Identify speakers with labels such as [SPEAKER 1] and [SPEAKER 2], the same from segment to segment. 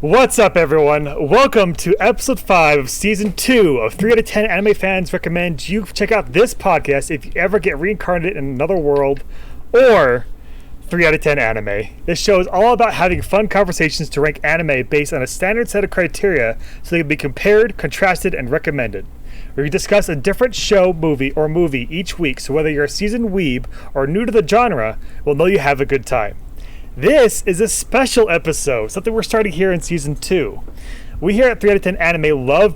[SPEAKER 1] What's up, everyone? Welcome to episode 5 of season 2 of 3 out of 10 anime fans recommend you check out this podcast if you ever get reincarnated in another world, or 3 out of 10 anime. This show is all about having fun conversations to rank anime based on a standard set of criteria so they can be compared, contrasted, and recommended. We discuss a different show, movie each week, so whether you're a seasoned weeb or new to the genre, we'll know you have a good time. This is a special episode, something we're starting here in season 2. We here at 3 out of 10 Anime love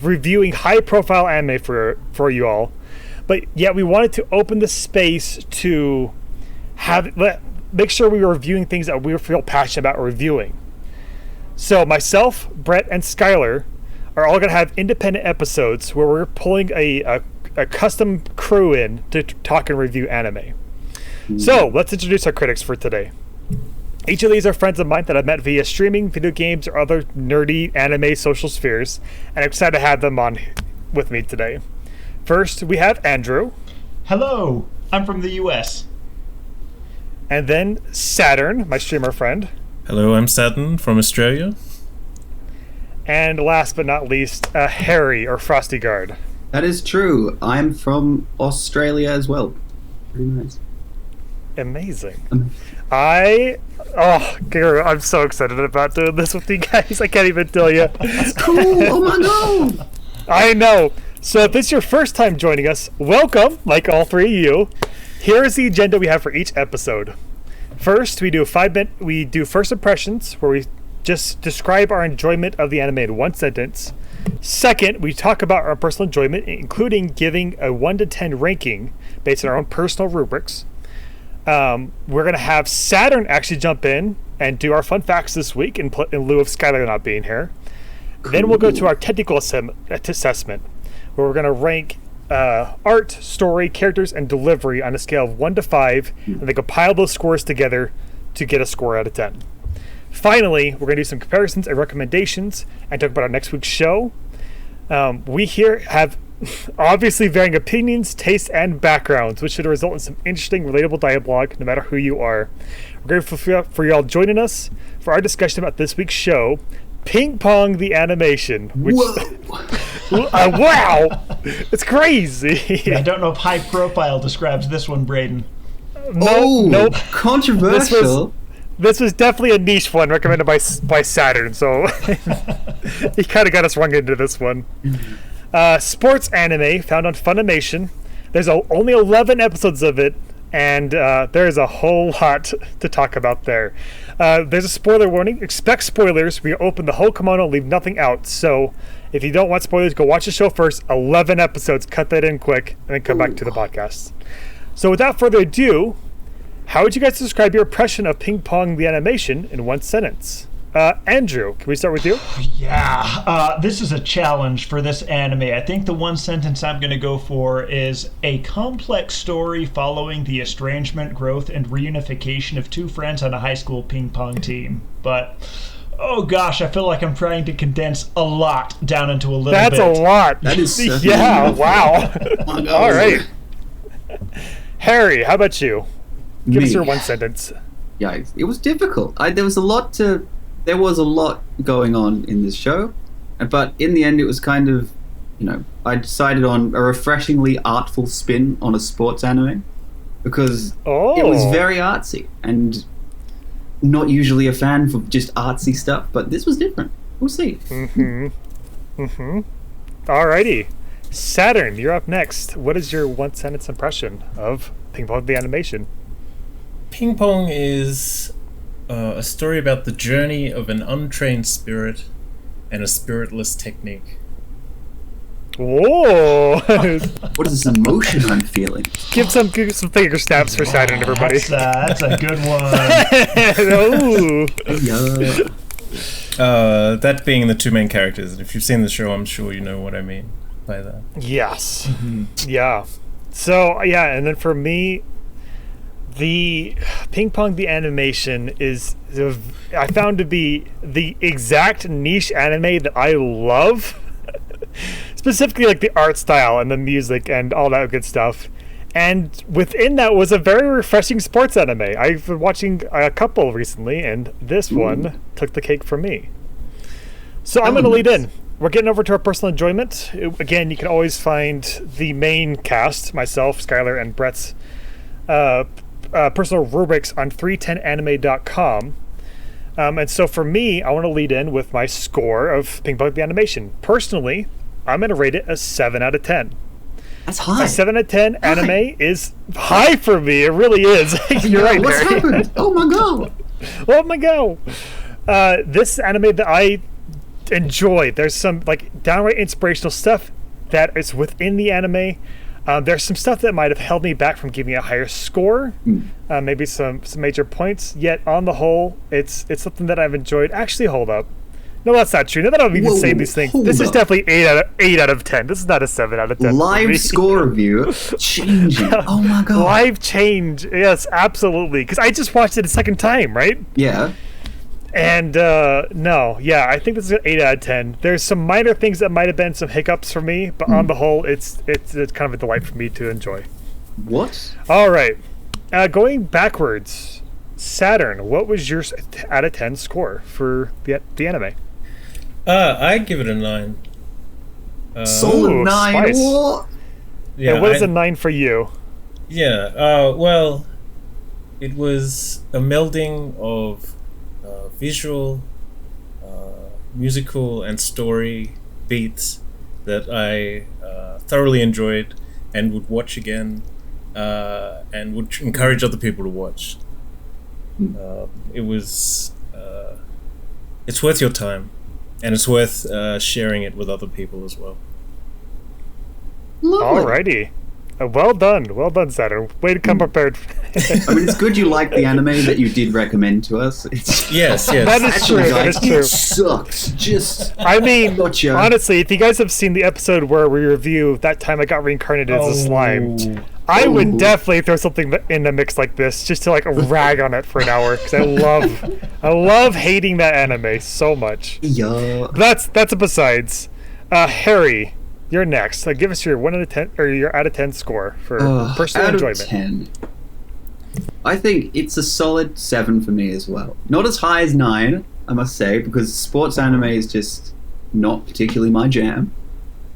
[SPEAKER 1] reviewing high-profile anime for you all, but yet we wanted to open the space to make sure we were reviewing things that we feel passionate about reviewing. So myself, Brett, and Skylar are all going to have independent episodes where we're pulling a custom crew in to talk and review anime. So let's introduce our critics for today. Each of these are friends of mine that I've met via streaming, video games, or other nerdy anime social spheres, and I'm excited to have them on with me today. First, we have Andrew.
[SPEAKER 2] Hello, I'm from the US.
[SPEAKER 1] And then Saturn, my streamer friend.
[SPEAKER 3] Hello, I'm Saturn from Australia.
[SPEAKER 1] And last but not least, Harry, or Frosty Guard.
[SPEAKER 4] That is true. I'm from Australia as well. Pretty nice.
[SPEAKER 1] Amazing. I'm so excited about doing this with you guys. I can't even tell you.
[SPEAKER 4] That's cool. Oh my god.
[SPEAKER 1] I know. So if this is your first time joining us, welcome, like all three of you. Here is the agenda we have for each episode. First, we do first impressions, where we just describe our enjoyment of the anime in one sentence. Second, we talk about our personal enjoyment, including giving a 1 to 10 ranking based on our own personal rubrics. We're going to have Saturn actually jump in and do our fun facts this week in lieu of Skylar not being here. Cool. Then we'll go to our technical assessment, where we're going to rank art, story, characters, and delivery on a scale of 1 to 5, and then compile those scores together to get a score out of 10. Finally, we're going to do some comparisons and recommendations and talk about our next week's show. We here have obviously varying opinions, tastes, and backgrounds, which should result in some interesting, relatable dialogue no matter who you are. We're grateful for you all joining us for our discussion about this week's show, Ping Pong the Animation. Which, wow! It's crazy!
[SPEAKER 2] I don't know if high profile describes this one, Brayden.
[SPEAKER 1] Nope.
[SPEAKER 4] Controversial.
[SPEAKER 1] This was definitely a niche one recommended by Saturn, so he kind of got us wrong into this one. Sports anime found on Funimation. There's only 11 episodes of it, and there's a whole lot to talk about there. There's a spoiler warning. Expect spoilers. We open the whole kimono, leave nothing out. So if you don't want spoilers, go watch the show first. 11 episodes. Cut that in quick, and then come back to the podcast. So without further ado, how would you guys describe your impression of Ping Pong the Animation in one sentence? Andrew, can we start with you?
[SPEAKER 2] Yeah, this is a challenge for this anime. I think the one sentence I'm going to go for is a complex story following the estrangement, growth, and reunification of two friends on a high school ping pong team. But, oh gosh, I feel like I'm trying to condense a lot down into a little bit.
[SPEAKER 1] That's a lot.
[SPEAKER 4] That is
[SPEAKER 1] yeah, wow. All right. Harry, how about you? Give us your one sentence.
[SPEAKER 4] Yeah, it was difficult. There was a lot going on in this show, but in the end it was kind of, I decided on a refreshingly artful spin on a sports anime, because it was very artsy, and not usually a fan for just artsy stuff, but this was different. We'll see.
[SPEAKER 1] Alrighty. Saturn, you're up next. What is your one sentence impression of Ping Pong the Animation?
[SPEAKER 3] Ping Pong is a story about the journey of an untrained spirit and a spiritless technique.
[SPEAKER 1] Whoa!
[SPEAKER 4] What is this emotion I'm feeling?
[SPEAKER 1] Give some finger snaps for Saturn, everybody.
[SPEAKER 2] That's a good one.
[SPEAKER 3] That being the two main characters. If you've seen the show, I'm sure you know what I mean by that.
[SPEAKER 1] Yes. Yeah. So, yeah, and then for me, the Ping Pong the Animation is, I found to be the exact niche anime that I love. Specifically like the art style and the music and all that good stuff. And within that was a very refreshing sports anime. I've been watching a couple recently, and this one took the cake for me. So I'm going to lead
[SPEAKER 4] elements.
[SPEAKER 1] in. We're getting over to our personal enjoyment. Again, you can always find the main cast, myself, Skylar, and Brett's personal rubrics on 310anime.com. And so for me, I want to lead in with my score of Ping Pong the Animation. Personally, I'm going to rate it a 7 out of 10.
[SPEAKER 4] That's high.
[SPEAKER 1] A 7 out of 10 anime is high for me. It really is. You're right,
[SPEAKER 4] What's
[SPEAKER 1] Barry.
[SPEAKER 4] happened? Oh my god.
[SPEAKER 1] Oh my god. This anime that I enjoy, there's some like downright inspirational stuff that is within the anime. There's some stuff that might have held me back from giving a higher score, maybe some major points. Yet on the whole, it's something that I've enjoyed. Actually, hold up. No, that's not true. Now that I'm even saying these things, this is definitely 8 out of 10. This is not a 7 out of 10.
[SPEAKER 4] Live score review changing. Oh my god.
[SPEAKER 1] Live change. Yes, absolutely. Because I just watched it a second time, right?
[SPEAKER 4] Yeah.
[SPEAKER 1] And I think this is an 8 out of 10. There's some minor things that might have been some hiccups for me, but on the whole, it's kind of a delight for me to enjoy.
[SPEAKER 4] What?
[SPEAKER 1] All right, going backwards, Saturn. What was your out of 10 score for the anime?
[SPEAKER 3] I'd give it a 9.
[SPEAKER 4] Solid
[SPEAKER 1] Ooh,
[SPEAKER 4] 9.
[SPEAKER 1] spice.
[SPEAKER 4] What?
[SPEAKER 1] Yeah, what is a 9 for you?
[SPEAKER 3] Yeah, well, it was a melding of visual, musical, and story beats that I thoroughly enjoyed and would watch again, and would encourage other people to watch. It was, it's worth your time, and it's worth sharing it with other people as well.
[SPEAKER 4] Lovely.
[SPEAKER 1] Alrighty. Well done, Saturn. Way to come prepared.
[SPEAKER 4] I mean, it's good you like the anime that you did recommend to us. It's
[SPEAKER 3] Yes.
[SPEAKER 1] That is true.
[SPEAKER 4] actually,
[SPEAKER 1] That is
[SPEAKER 4] guys,
[SPEAKER 1] true.
[SPEAKER 4] it sucks. Just
[SPEAKER 1] I mean,
[SPEAKER 4] Gotcha.
[SPEAKER 1] honestly, if you guys have seen the episode where we review That Time I Got Reincarnated as a Slime, I would
[SPEAKER 4] Ooh.
[SPEAKER 1] definitely throw something in the mix like this just to like rag on it for an hour because I love hating that anime so much.
[SPEAKER 4] yeah.
[SPEAKER 1] But that's a besides. Harry, you're next. Give us your 1 out of 10 or your out of 10 score for personal
[SPEAKER 4] out
[SPEAKER 1] enjoyment.
[SPEAKER 4] of 10. I think it's a solid 7 for me as well. Not as high as 9, I must say, because sports anime is just not particularly my jam.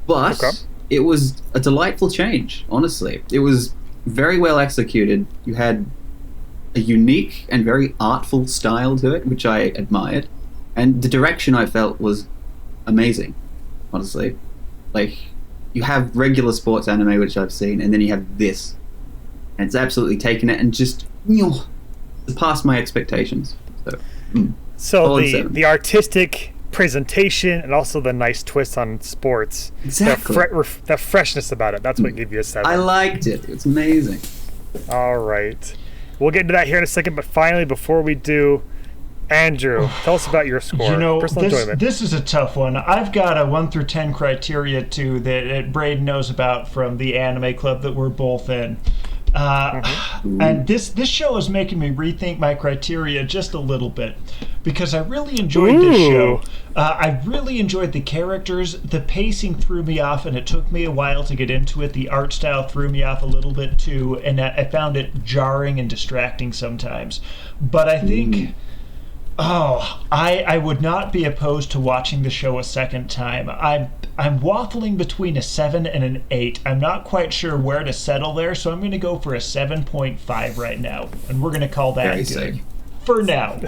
[SPEAKER 4] But
[SPEAKER 1] Okay.
[SPEAKER 4] it was a delightful change, honestly. It was very well executed. You had a unique and very artful style to it, which I admired. And the direction I felt was amazing, honestly. Like, you have regular sports anime, which I've seen, and then you have this. And it's absolutely taken it and just surpassed my expectations. So,
[SPEAKER 1] So
[SPEAKER 4] solid 7.
[SPEAKER 1] the artistic presentation and also the nice twist on sports,
[SPEAKER 4] Exactly.
[SPEAKER 1] the freshness about it. That's what gave you a 7.
[SPEAKER 4] I liked it. It's amazing.
[SPEAKER 1] All right. We'll get into that here in a second, but finally, before we do, Andrew, tell us about your score.
[SPEAKER 2] You know,
[SPEAKER 1] Personal enjoyment.
[SPEAKER 2] this is a tough one. I've got a 1 through 10 criteria too that Braden knows about from the anime club that we're both in. And this show is making me rethink my criteria just a little bit because I really enjoyed this show. I really enjoyed the characters. The pacing threw me off, and it took me a while to get into it. The art style threw me off a little bit too, and I found it jarring and distracting sometimes. But I think. I would not be opposed to watching the show a second time. I'm waffling between a 7 and an 8. I'm not quite sure where to settle there, so I'm going to go for a 7.5 right now, and we're going to call that
[SPEAKER 4] Very
[SPEAKER 2] good
[SPEAKER 4] safe.
[SPEAKER 2] for now.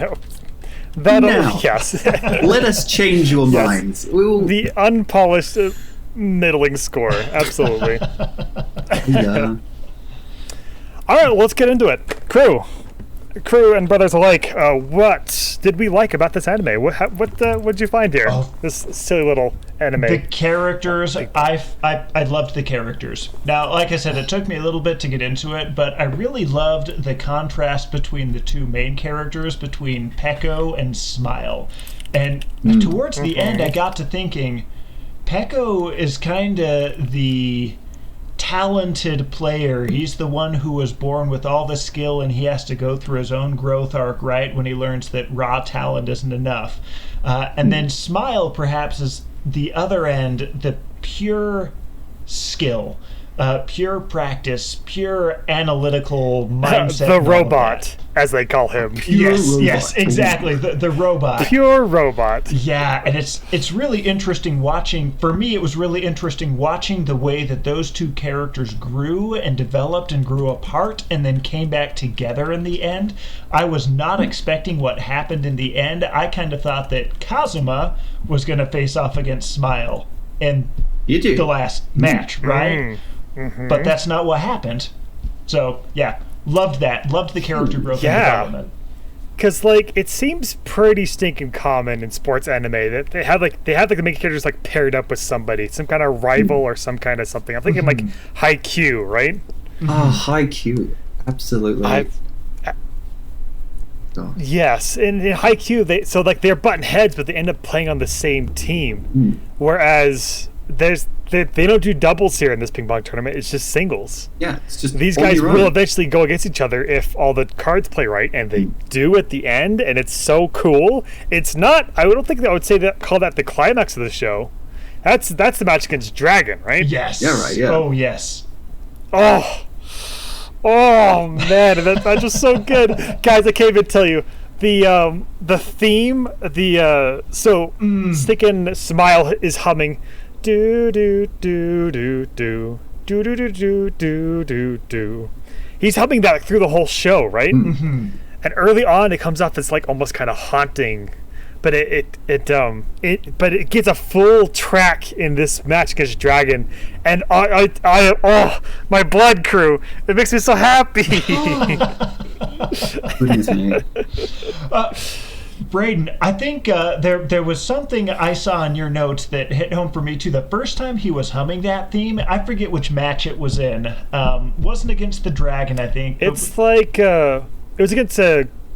[SPEAKER 1] That'll
[SPEAKER 4] Now.
[SPEAKER 1] yes.
[SPEAKER 4] Let us change your minds. We will.
[SPEAKER 1] The unpolished, middling score. Absolutely.
[SPEAKER 4] Yeah.
[SPEAKER 1] All right, let's get into it. Crew and brothers alike, what did we like about this anime? What did you find here? This silly little anime.
[SPEAKER 2] The characters, I loved the characters. Now, like I said, it took me a little bit to get into it, but I really loved the contrast between the two main characters, between Peko and Smile. And towards the end, I got to thinking, Peko is kind of the talented player. He's the one who was born with all the skill, and he has to go through his own growth arc, right, when he learns that raw talent isn't enough. And then Smile, perhaps, is the other end, the pure skill. pure practice, pure analytical mindset.
[SPEAKER 1] The robot, as they call him.
[SPEAKER 2] Yes, exactly. The robot.
[SPEAKER 1] Pure robot.
[SPEAKER 2] Yeah, and it's really interesting watching. For me, it was really interesting watching the way that those two characters grew and developed and grew apart and then came back together in the end. I was not expecting what happened in the end. I kind of thought that Kazuma was going to face off against Smile in the last match, right? Mm-hmm. But that's not what happened. So, yeah, loved that. Loved the character growth and development.
[SPEAKER 1] Because, like, it seems pretty stinking common in sports anime that they have the main characters, like, paired up with somebody, some kind of rival or some kind of something. I'm thinking, like, Haikyuu, right?
[SPEAKER 4] Oh, Haikyuu. Absolutely.
[SPEAKER 1] Yes, in Haikyuu, they're button heads, but they end up playing on the same team. Whereas they don't do doubles here in this ping pong tournament. It's just singles.
[SPEAKER 4] Yeah, it's just
[SPEAKER 1] these guys will eventually go against each other if all the cards play right, and they do at the end, and it's so cool. It's not. I don't think that I would call that the climax of the show. That's the match against Dragon, right?
[SPEAKER 2] Yes.
[SPEAKER 4] Yeah. Right. Yeah.
[SPEAKER 2] Oh yes.
[SPEAKER 1] Oh man, that's just so good, guys. I can't even tell you the theme. Stickin' Smile is humming, do do do do do do do do do do do do. He's humming that through the whole show, right? Mm-hmm. And early on, it comes off as like almost kind of haunting, but it gets a full track in this match against Dragon, and my blood crew. It makes me so happy.
[SPEAKER 2] Brayden, I think there was something I saw in your notes that hit home for me too. The first time he was humming that theme, I forget which match it was in. Wasn't against the Dragon, I think.
[SPEAKER 1] It's like it was against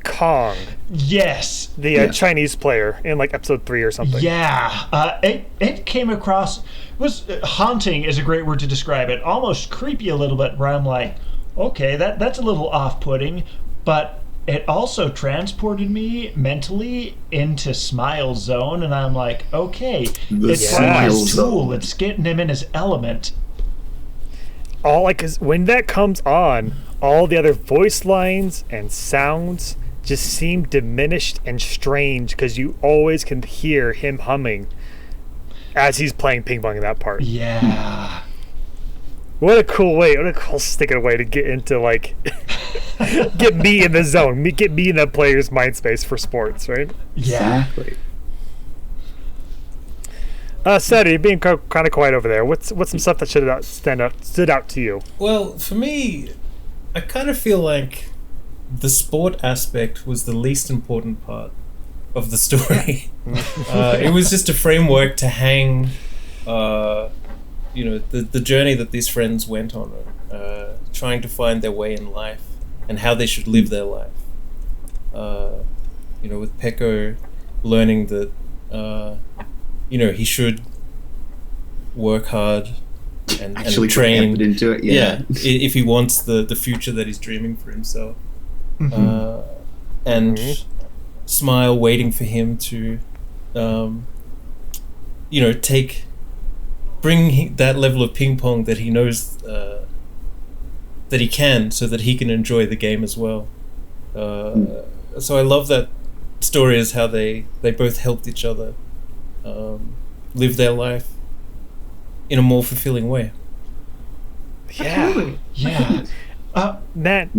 [SPEAKER 1] Kong.
[SPEAKER 2] Yes.
[SPEAKER 1] The Chinese player in like episode 3 or something.
[SPEAKER 2] Yeah. It came across, was haunting is a great word to describe it. Almost creepy a little bit, where I'm like, okay, that's a little off-putting, but it also transported me mentally into Smile Zone, and I'm like, okay, it's like his tool. It's getting him in his element.
[SPEAKER 1] When that comes on, all the other voice lines and sounds just seem diminished and strange because you always can hear him humming as he's playing ping pong in that part.
[SPEAKER 2] Yeah.
[SPEAKER 1] What a cool sticking way to get into, like, get me in the zone, get me in the player's mind space for sports, right?
[SPEAKER 2] Yeah.
[SPEAKER 4] Exactly.
[SPEAKER 1] Saturn, you're being kind of quiet over there. What's some stuff that stood out to you?
[SPEAKER 3] Well, for me, I kind of feel like the sport aspect was the least important part of the story. It was just a framework to hang, the journey that these friends went on, trying to find their way in life and how they should live their life. With Peko learning that, he should work hard and train
[SPEAKER 4] into it. Yeah.
[SPEAKER 3] If he wants the future that he's dreaming for himself. Smile waiting for him to bring that level of ping pong that he knows that he can, so that he can enjoy the game as well. So I love that story, as how they both helped each other live their life in a more fulfilling way.
[SPEAKER 2] Yeah.
[SPEAKER 1] Matt,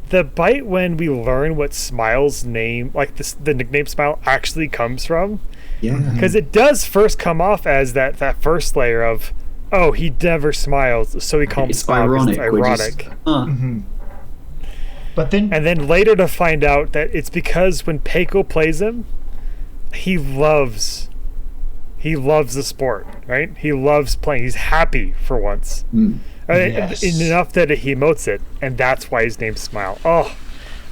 [SPEAKER 1] the bite when we learn what Smile's name, like the nickname Smile, actually comes from.
[SPEAKER 4] Yeah.
[SPEAKER 1] Because it does first come off as that first layer of, oh, he never smiles, so he calls him Smile because it's ironic.
[SPEAKER 2] But
[SPEAKER 1] then later to find out that it's because when Peko plays him, he loves the sport, right? He loves playing. He's happy for once.
[SPEAKER 2] Yes.
[SPEAKER 1] Enough that he emotes it, and that's why his name's Smile. Oh,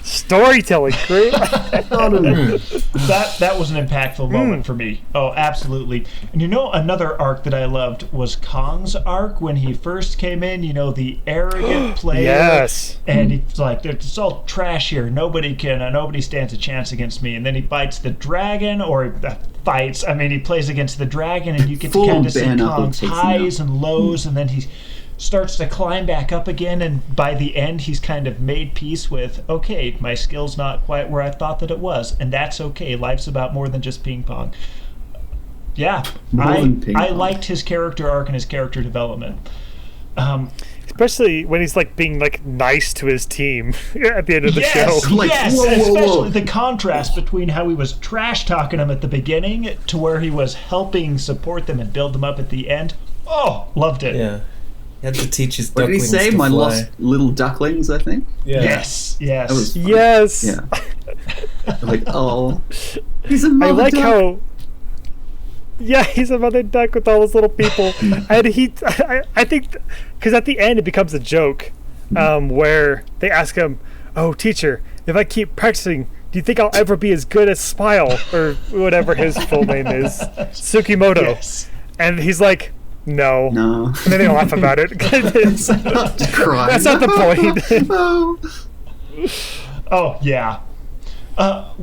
[SPEAKER 1] storytelling, crew.
[SPEAKER 2] That was an impactful moment for me. Oh, absolutely. And another arc that I loved was Kong's arc when he first came in. The arrogant player.
[SPEAKER 1] Yes.
[SPEAKER 2] And he's like, it's all trash here. Nobody stands a chance against me. And then he fights the dragon, or he plays against the dragon, and you get to kind of see Kong's highs and lows, and then he starts to climb back up again, and by the end he's kind of made peace with, okay, my skill's not quite where I thought that it was, and that's okay. Life's about more than just ping pong. Yeah, I liked his character arc and his character development.
[SPEAKER 1] Especially when he's like being like nice to his team at the end of the show.
[SPEAKER 4] Like,
[SPEAKER 2] Yes,
[SPEAKER 4] whoa, whoa,
[SPEAKER 2] especially
[SPEAKER 4] whoa.
[SPEAKER 2] the contrast between how he was trash talking them at the beginning to where he was helping support them and build them up at the end. Oh, loved it.
[SPEAKER 3] Yeah. He had to teach his
[SPEAKER 4] What did he
[SPEAKER 3] ducklings
[SPEAKER 4] say?
[SPEAKER 3] to
[SPEAKER 4] My
[SPEAKER 3] fly.
[SPEAKER 4] lost little ducklings, I think.
[SPEAKER 3] Yeah.
[SPEAKER 2] Yes, yes.
[SPEAKER 4] That was funny.
[SPEAKER 1] Yes.
[SPEAKER 4] Yeah. Like, oh, he's a
[SPEAKER 1] I
[SPEAKER 4] mother
[SPEAKER 1] like
[SPEAKER 4] duck.
[SPEAKER 1] how. Yeah, he's a mother duck with all those little people, and I think, because at the end it becomes a joke, where they ask him, "Oh, teacher, if I keep practicing, do you think I'll ever be as good as Smile or whatever his full name is, Tsukimoto?"
[SPEAKER 2] Yes.
[SPEAKER 1] And he's like, "No."
[SPEAKER 4] No.
[SPEAKER 1] And then they laugh about it. It's-
[SPEAKER 4] Just crying.
[SPEAKER 1] That's not the point.
[SPEAKER 4] Oh.
[SPEAKER 2] Oh, yeah.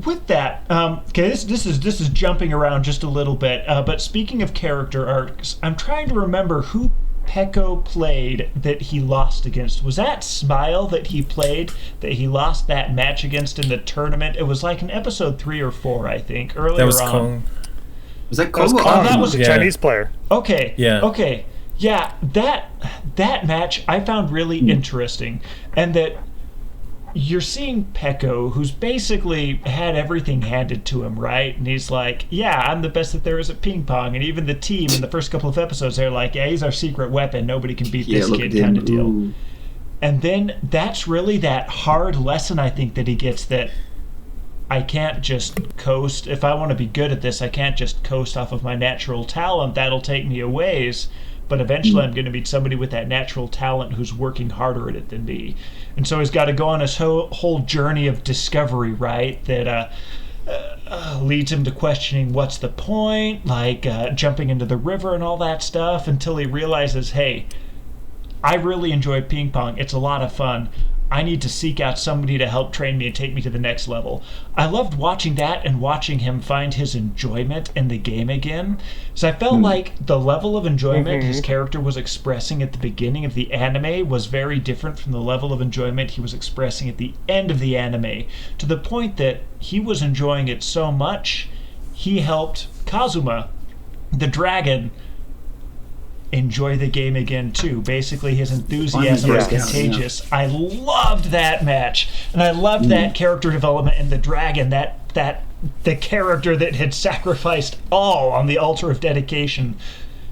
[SPEAKER 2] With that, okay, this is jumping around just a little bit. But speaking of character arcs, I'm trying to remember who Peko played that he lost against. Was that Smile that he played that he lost that match against in the tournament? It was like in episode 3 or 4, I think, earlier
[SPEAKER 3] That was
[SPEAKER 2] on.
[SPEAKER 3] Kong.
[SPEAKER 4] Was that
[SPEAKER 1] That was
[SPEAKER 4] Congo?
[SPEAKER 1] Kong.
[SPEAKER 2] that was-
[SPEAKER 1] a
[SPEAKER 3] Yeah.
[SPEAKER 1] Chinese player.
[SPEAKER 2] Okay.
[SPEAKER 3] Yeah.
[SPEAKER 2] Okay. Yeah, that match I found really interesting, and that you're seeing Peko, who's basically had everything handed to him, right? And he's like, yeah, I'm the best that there is at ping pong. And even the team in the first couple of episodes, they're like, yeah, he's our secret weapon. Nobody can beat this
[SPEAKER 4] look
[SPEAKER 2] kid
[SPEAKER 4] at him.
[SPEAKER 2] kind of deal.
[SPEAKER 4] Ooh.
[SPEAKER 2] And then that's really that hard lesson, I think, that he gets, that I can't just coast. If I want to be good at this, I can't just coast off of my natural talent. That'll take me a ways. But eventually I'm going to meet somebody with that natural talent who's working harder at it than me. And so he's got to go on his whole journey of discovery, right? That leads him to questioning what's the point, like jumping into the river and all that stuff, until he realizes, hey, I really enjoy ping pong. It's a lot of fun. I need to seek out somebody to help train me and take me to the next level. I loved watching that and watching him find his enjoyment in the game again. So I felt like the level of enjoyment his character was expressing at the beginning of the anime was very different from the level of enjoyment he was expressing at the end of the anime, to the point that he was enjoying it so much, he helped Kazuma, the dragon, enjoy the game again too. Basically, his enthusiasm was
[SPEAKER 4] Yeah.
[SPEAKER 2] contagious. I loved that match, and I loved that character development in the dragon. That the character that had sacrificed all on the altar of dedication,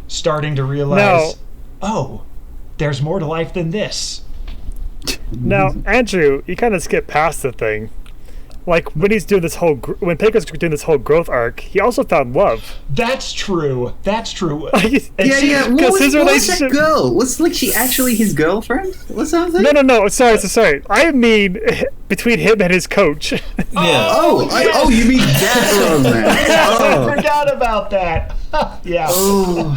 [SPEAKER 2] starting to realize, oh, there's more to life than this.
[SPEAKER 1] Now, Andrew, you kind of skip past the thing. Like when he's doing this whole, when Peko's doing this whole growth arc, he also found love.
[SPEAKER 2] That's true. That's true.
[SPEAKER 4] Yeah. What
[SPEAKER 1] Because
[SPEAKER 4] was,
[SPEAKER 1] his
[SPEAKER 4] what was that
[SPEAKER 1] relationship-
[SPEAKER 4] girl? Was like she actually his girlfriend? What's that thing?
[SPEAKER 1] No. Sorry. I mean, between him and his coach.
[SPEAKER 3] Yeah.
[SPEAKER 4] Oh, you mean that romance?
[SPEAKER 2] I
[SPEAKER 4] Oh.
[SPEAKER 2] forgot about that. Yeah.
[SPEAKER 4] Oh.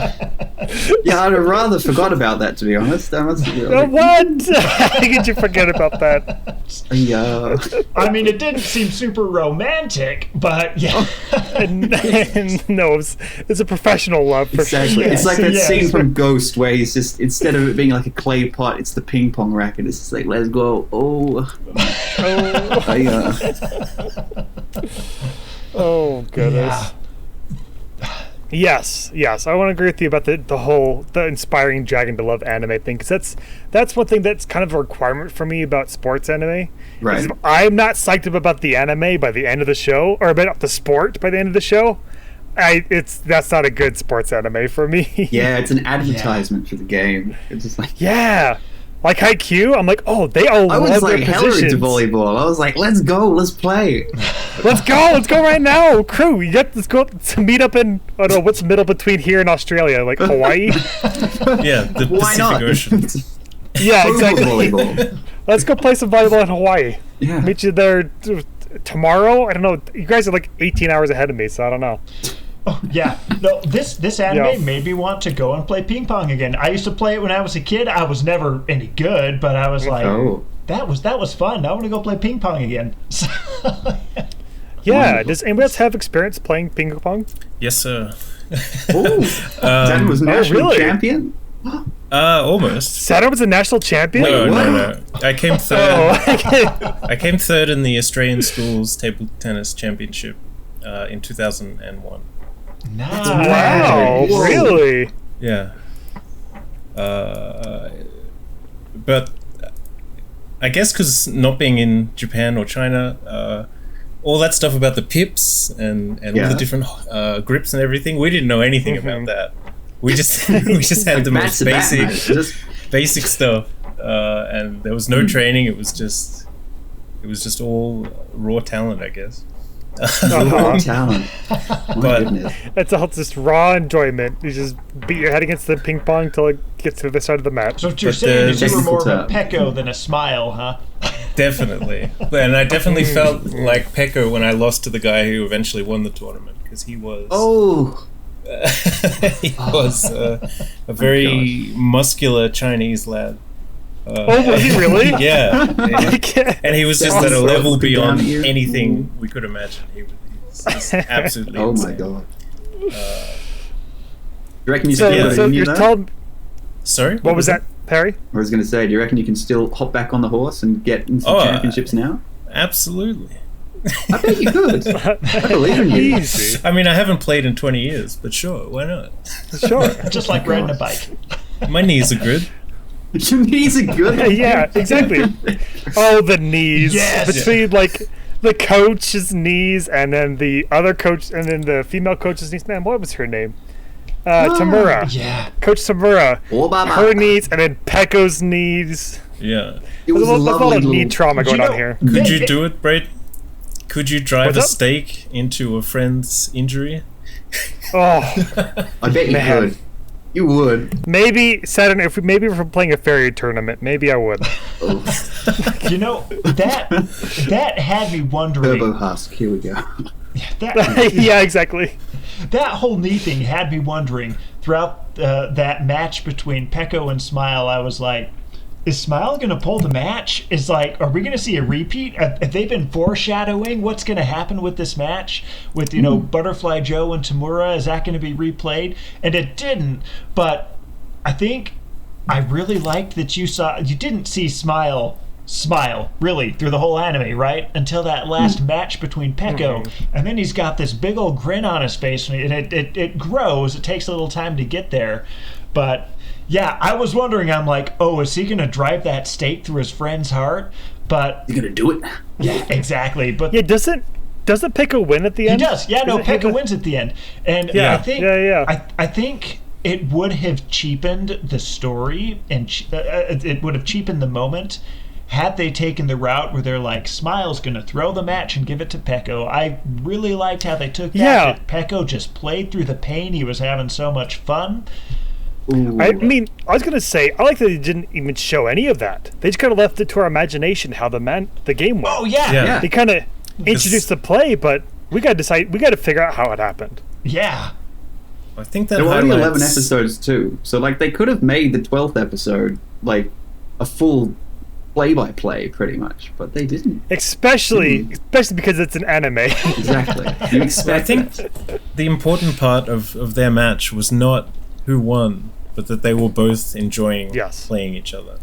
[SPEAKER 4] Yeah, I'd have rather forgot about that, to be honest. I must
[SPEAKER 1] What? How could you forget about that?
[SPEAKER 4] Yeah.
[SPEAKER 2] I mean, it didn't seem super romantic, but yeah.
[SPEAKER 1] No, it's a professional love for
[SPEAKER 4] Exactly.
[SPEAKER 1] sure.
[SPEAKER 4] It's like that
[SPEAKER 2] Yes.
[SPEAKER 4] scene from Ghost where he's just, instead of it being like a clay pot, it's the ping pong racket. It's just like, let's go. Oh.
[SPEAKER 1] Oh goodness. Yes. I want to agree with you about the inspiring dragon to love anime thing, because that's one thing that's kind of a requirement for me about sports anime.
[SPEAKER 4] Right.
[SPEAKER 1] Is if I'm not psyched up about the anime by the end of the show, or about the sport by the end of the show, that's not a good sports anime for me.
[SPEAKER 4] Yeah, it's an advertisement for the game. It's just like,
[SPEAKER 1] Yeah. Like Haikyuu, I'm like, oh, they all
[SPEAKER 4] I
[SPEAKER 1] love
[SPEAKER 4] was
[SPEAKER 1] their
[SPEAKER 4] like hella into
[SPEAKER 1] positions.
[SPEAKER 4] volleyball. I was like, let's go, let's play.
[SPEAKER 1] Let's go right now, crew. Let's go to meet up in, I don't know, what's the middle between here and Australia, like Hawaii?
[SPEAKER 3] Yeah, the
[SPEAKER 4] Why
[SPEAKER 3] Pacific
[SPEAKER 4] not?
[SPEAKER 3] Ocean.
[SPEAKER 1] Yeah,
[SPEAKER 4] Over
[SPEAKER 1] exactly.
[SPEAKER 4] volleyball.
[SPEAKER 1] Let's go play some volleyball in Hawaii.
[SPEAKER 4] Yeah.
[SPEAKER 1] Meet you there tomorrow. I don't know. You guys are like 18 hours ahead of me, so I don't know.
[SPEAKER 2] Oh, yeah. No, this anime
[SPEAKER 1] Yeah.
[SPEAKER 2] made me want to go and play ping pong again. I used to play it when I was a kid. I was never any good, but I was like,
[SPEAKER 4] Oh.
[SPEAKER 2] that was fun. I want to go play ping pong again.
[SPEAKER 1] Yeah.
[SPEAKER 4] Wonderful.
[SPEAKER 1] Does anybody else have experience playing ping pong?
[SPEAKER 3] Yes, sir.
[SPEAKER 4] Oh. Dan was national
[SPEAKER 1] really?
[SPEAKER 4] champion?
[SPEAKER 3] Almost.
[SPEAKER 1] Saturn was a national champion?
[SPEAKER 3] No. I came third.
[SPEAKER 1] Oh, okay.
[SPEAKER 3] I came third in the Australian Schools Table Tennis Championship in 2001.
[SPEAKER 2] Nice.
[SPEAKER 1] Wow,
[SPEAKER 4] Whoa.
[SPEAKER 1] really?
[SPEAKER 3] Yeah. But I guess because not being in Japan or China, all that stuff about the pips and all
[SPEAKER 4] Yeah.
[SPEAKER 3] the different grips and everything, we didn't know anything about that. We just had the most basic stuff, and there was no training. It was just all raw talent, I guess.
[SPEAKER 4] Raw talent. My
[SPEAKER 3] But-
[SPEAKER 4] goodness.
[SPEAKER 1] It's all just raw enjoyment. You just beat your head against the ping pong till it gets to the side of the mat.
[SPEAKER 2] So what you're
[SPEAKER 3] But
[SPEAKER 2] saying is
[SPEAKER 3] the
[SPEAKER 2] you were more of a
[SPEAKER 4] technical
[SPEAKER 2] Pecco than a Smile, huh?
[SPEAKER 3] Definitely, and I definitely felt like Pecco when I lost to the guy who eventually won the tournament, because he was
[SPEAKER 4] Oh,
[SPEAKER 3] he was a very muscular Chinese lad.
[SPEAKER 1] Oh, was he really?
[SPEAKER 3] Yeah,
[SPEAKER 1] I can't-
[SPEAKER 3] and he was just
[SPEAKER 4] That's
[SPEAKER 3] at a
[SPEAKER 4] awesome.
[SPEAKER 3] level beyond
[SPEAKER 4] Down here.
[SPEAKER 3] anything we could imagine. He was just absolutely
[SPEAKER 4] oh my
[SPEAKER 3] insane.
[SPEAKER 4] god. You reckon you
[SPEAKER 1] So,
[SPEAKER 4] still
[SPEAKER 1] so
[SPEAKER 4] got
[SPEAKER 1] you're
[SPEAKER 4] that?
[SPEAKER 1] telling
[SPEAKER 3] Sorry,
[SPEAKER 1] what was that, Perry?
[SPEAKER 4] I was going to say, do you reckon you can still hop back on the horse and get in some
[SPEAKER 3] Oh,
[SPEAKER 4] championships now?
[SPEAKER 3] Absolutely.
[SPEAKER 4] I bet you could. I believe in you.
[SPEAKER 1] Easy.
[SPEAKER 3] I mean, I haven't played in 20 years, but sure, why not?
[SPEAKER 1] Sure.
[SPEAKER 2] Just like riding a bike.
[SPEAKER 3] My knees are good.
[SPEAKER 4] Your knees are good.
[SPEAKER 1] Yeah, exactly. Oh, the knees.
[SPEAKER 2] Yes.
[SPEAKER 1] Between like the coach's knees and then the other coach and then the female coach's knees. Man, what was her name? Tamura.
[SPEAKER 2] Yeah.
[SPEAKER 1] Coach Tamura.
[SPEAKER 4] Oh, Baba.
[SPEAKER 1] Her knees and then Pecco's knees.
[SPEAKER 3] Yeah.
[SPEAKER 4] It was
[SPEAKER 1] There's a lot
[SPEAKER 4] lovely
[SPEAKER 1] of knee
[SPEAKER 4] little...
[SPEAKER 1] trauma going
[SPEAKER 2] You know-
[SPEAKER 1] on here.
[SPEAKER 3] Could you do it, Braid? Could you drive
[SPEAKER 1] What's
[SPEAKER 3] a
[SPEAKER 1] up?
[SPEAKER 3] stake into a friend's injury?
[SPEAKER 1] Oh,
[SPEAKER 4] I bet you
[SPEAKER 1] Man.
[SPEAKER 4] could. You would.
[SPEAKER 1] maybe Saturn. If we're playing a fairy tournament, maybe I would.
[SPEAKER 4] Oh,
[SPEAKER 2] You know, that had me wondering.
[SPEAKER 4] Turbo Husk. Here we go.
[SPEAKER 2] That,
[SPEAKER 1] Yeah, exactly.
[SPEAKER 2] that whole knee thing had me wondering throughout that match between Pecco and Smile. I was like, is Smile going to pull the match? Is like, are we going to see a repeat? Have they been foreshadowing what's going to happen with this match with, you know, Butterfly Joe and Tamura? Is that going to be replayed? And it didn't, but I think I really liked that you didn't see Smile really through the whole anime, right? Until that last match between Pecco, and then he's got this big old grin on his face, and it grows. It takes a little time to get there, but yeah, I was wondering. I'm like, oh, is he gonna drive that stake through his friend's heart? But
[SPEAKER 4] You're going to do it?
[SPEAKER 2] yeah, exactly. But
[SPEAKER 1] Yeah, doesn't Pecco win at the
[SPEAKER 2] he
[SPEAKER 1] end?
[SPEAKER 2] does. Yeah, no,
[SPEAKER 1] Doesn't he
[SPEAKER 2] Pecco
[SPEAKER 1] have
[SPEAKER 2] wins at the end, and
[SPEAKER 1] Yeah,
[SPEAKER 2] I think
[SPEAKER 1] yeah.
[SPEAKER 2] I think it would have cheapened the story, and it would have cheapened the moment had they taken the route where they're like, Smile's going to throw the match and give it to Pecco. I really liked how they took that.
[SPEAKER 1] Yeah.
[SPEAKER 2] that Pecco just played through the pain. He was having so much fun.
[SPEAKER 4] Ooh.
[SPEAKER 1] I mean, I was gonna say, I like that they didn't even show any of that. They just kind of left it to our imagination how the game went.
[SPEAKER 2] Oh, yeah.
[SPEAKER 3] Yeah.
[SPEAKER 4] Yeah.
[SPEAKER 1] They kind of introduced the play, but we got to figure out how it happened.
[SPEAKER 2] Yeah.
[SPEAKER 3] I think that
[SPEAKER 4] There were only 11
[SPEAKER 3] highlights-
[SPEAKER 4] episodes too, so like they could have made the 12th episode like a full play-by-play pretty much, but they didn't.
[SPEAKER 1] Especially because it's an anime.
[SPEAKER 4] Exactly. You expect
[SPEAKER 3] I think
[SPEAKER 4] that.
[SPEAKER 3] the important part of their match was not who won, but that they were both enjoying
[SPEAKER 1] Yes.
[SPEAKER 3] playing each other.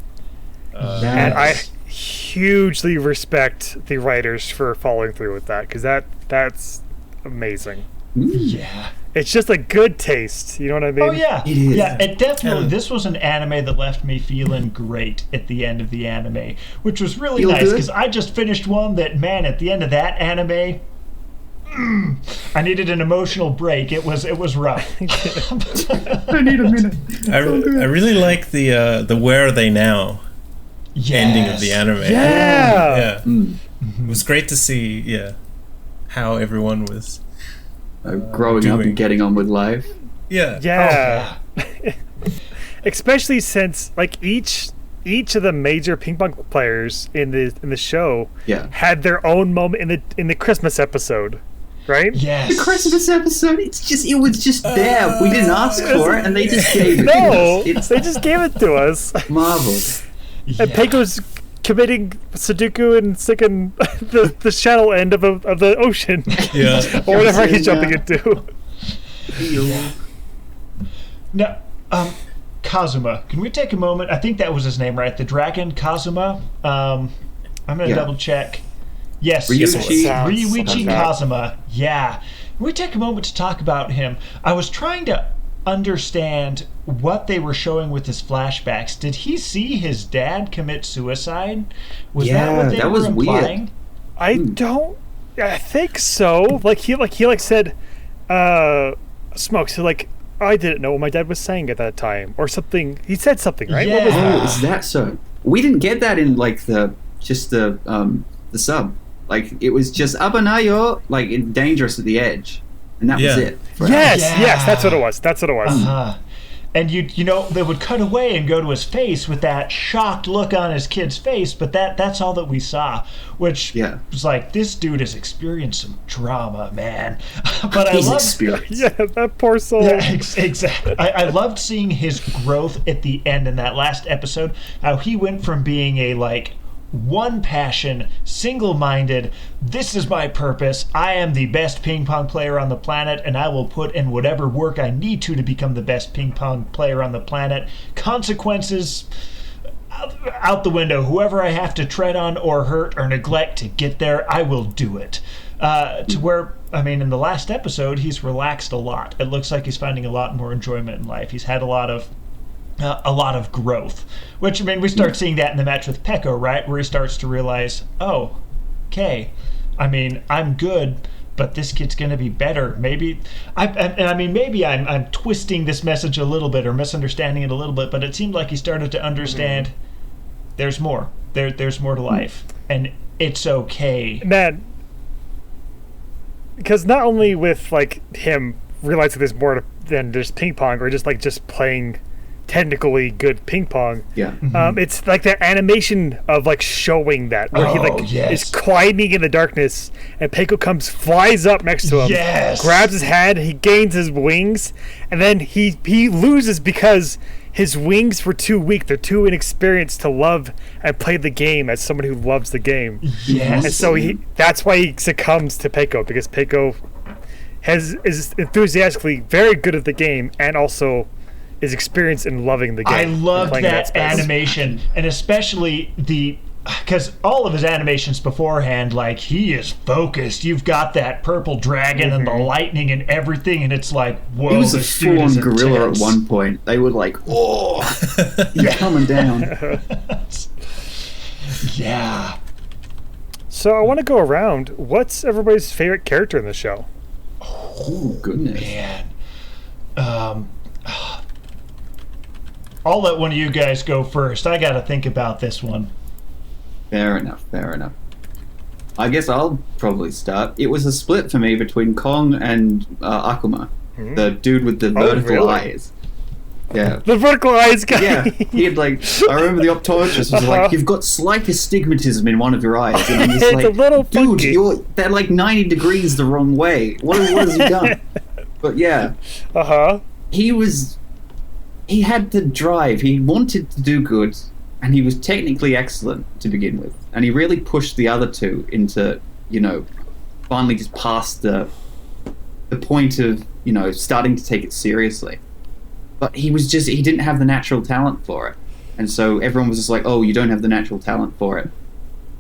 [SPEAKER 1] And I hugely respect the writers for following through with that, because that's amazing.
[SPEAKER 2] Yeah.
[SPEAKER 1] It's just a good taste. You know what I mean?
[SPEAKER 2] Oh, yeah.
[SPEAKER 4] It is.
[SPEAKER 2] Yeah, it definitely.
[SPEAKER 3] And-
[SPEAKER 2] This was an anime that left me feeling great at the end of the anime, which was really
[SPEAKER 4] Feel
[SPEAKER 2] nice
[SPEAKER 4] good?
[SPEAKER 2] because I just finished one that, man, at the end of that anime, I needed an emotional break. It was rough.
[SPEAKER 4] I need a minute.
[SPEAKER 3] I really like the Where Are They Now ending of the anime.
[SPEAKER 1] Yeah.
[SPEAKER 3] Yeah.
[SPEAKER 4] Mm.
[SPEAKER 3] It was great to see, how everyone was.
[SPEAKER 4] Growing up
[SPEAKER 3] doing.
[SPEAKER 4] and getting on with life.
[SPEAKER 3] Yeah.
[SPEAKER 1] Yeah. Especially since like each of the major ping pong players in the show
[SPEAKER 4] Yeah.
[SPEAKER 1] had their own moment in the Christmas episode, right?
[SPEAKER 2] Yes.
[SPEAKER 4] The Christmas episode, it was just there. We didn't ask for it, and they just gave it
[SPEAKER 1] No,
[SPEAKER 4] to us. It's
[SPEAKER 1] they just gave it to us.
[SPEAKER 4] marvelous.
[SPEAKER 1] And Pecco's committing Sudoku and sticking the shallow end of the ocean,
[SPEAKER 3] Yeah.
[SPEAKER 1] or whatever
[SPEAKER 4] Yes,
[SPEAKER 1] he's jumping
[SPEAKER 4] yeah.
[SPEAKER 1] into.
[SPEAKER 2] No, Kazuma. Can we take a moment? I think that was his name, right? The dragon Kazuma. I'm gonna double check. Yes, Ryuichi Kazuma. Yeah. Can we take a moment to talk about him? I was trying to understand what they were showing with his flashbacks. Did he see his dad commit suicide? Was that what they were implying?
[SPEAKER 1] Weird. I think so. Like he said, Smoke. So like, I didn't know what my dad was saying at that time, or something. He said something, right?
[SPEAKER 2] Yeah.
[SPEAKER 1] What was that?
[SPEAKER 4] Is that so? We didn't get that in like the sub. Like it was just Abanayo, like dangerous at the edge, and that was it.
[SPEAKER 1] Yes, that's what it was.
[SPEAKER 2] Uh-huh. And you know, they would cut away and go to his face with that shocked look on his kid's face, but that's all that we saw, which was like, this dude has experienced some trauma, man. But I love
[SPEAKER 1] that poor soul.
[SPEAKER 2] Yeah, exactly. I loved seeing his growth at the end in that last episode, how he went from being a like one passion, single-minded, this is my purpose, I am the best ping pong player on the planet, and I will put in whatever work I need to become the best ping pong player on the planet. Consequences out the window. Whoever I have to tread on or hurt or neglect to get there, I will do it. To where, I mean, in the last episode, he's relaxed a lot. It looks like he's finding a lot more enjoyment in life. He's had a lot of growth, which, I mean, we start seeing that in the match with Peko, right, where he starts to realize, oh, okay, I mean, I'm good, but this kid's going to be better. Maybe I'm twisting this message a little bit or misunderstanding it a little bit, but it seemed like he started to understand there's more. There's more to life, and it's okay.
[SPEAKER 1] Man, because not only with like him realizing there's more than just ping pong or just playing technically good ping pong.
[SPEAKER 4] Yeah.
[SPEAKER 1] It's like that animation of like showing that where he is quieting in the darkness and Peko flies up next to him, grabs his head, he gains his wings, and then he loses because his wings were too weak. They're too inexperienced to love and play the game as someone who loves the game.
[SPEAKER 2] Yes.
[SPEAKER 1] And so that's why he succumbs to Peko, because Peko is enthusiastically very good at the game and also is experienced in loving the game.
[SPEAKER 2] I love that animation, and especially because all of his animations beforehand, like, he is focused. You've got that purple dragon and the lightning and everything, and it's like, whoa,
[SPEAKER 4] he was a
[SPEAKER 2] this dude is
[SPEAKER 4] full-on gorilla
[SPEAKER 2] intense.
[SPEAKER 4] at one point. They were like, oh, he's coming down.
[SPEAKER 2] Yeah.
[SPEAKER 1] So I want to go around. What's everybody's favorite character in the show?
[SPEAKER 4] Oh, goodness.
[SPEAKER 2] Man. I'll let one of you guys go first. I got to think about this one.
[SPEAKER 4] Fair enough. I guess I'll probably start. It was a split for me between Kong and Akuma, the dude with the vertical eyes. Yeah.
[SPEAKER 1] The vertical eyes guy.
[SPEAKER 4] Yeah, he had like, I remember the optometrist was like, you've got slight astigmatism in one of your eyes. And I'm just
[SPEAKER 1] It's
[SPEAKER 4] like,
[SPEAKER 1] a little
[SPEAKER 4] dude,
[SPEAKER 1] funky.
[SPEAKER 4] they're like 90 degrees the wrong way. What has he done? But yeah. He had the drive. He wanted to do good, and he was technically excellent to begin with. And he really pushed the other two into, finally just past the point of, starting to take it seriously. But he didn't have the natural talent for it. And so everyone was just like, oh, you don't have the natural talent for it,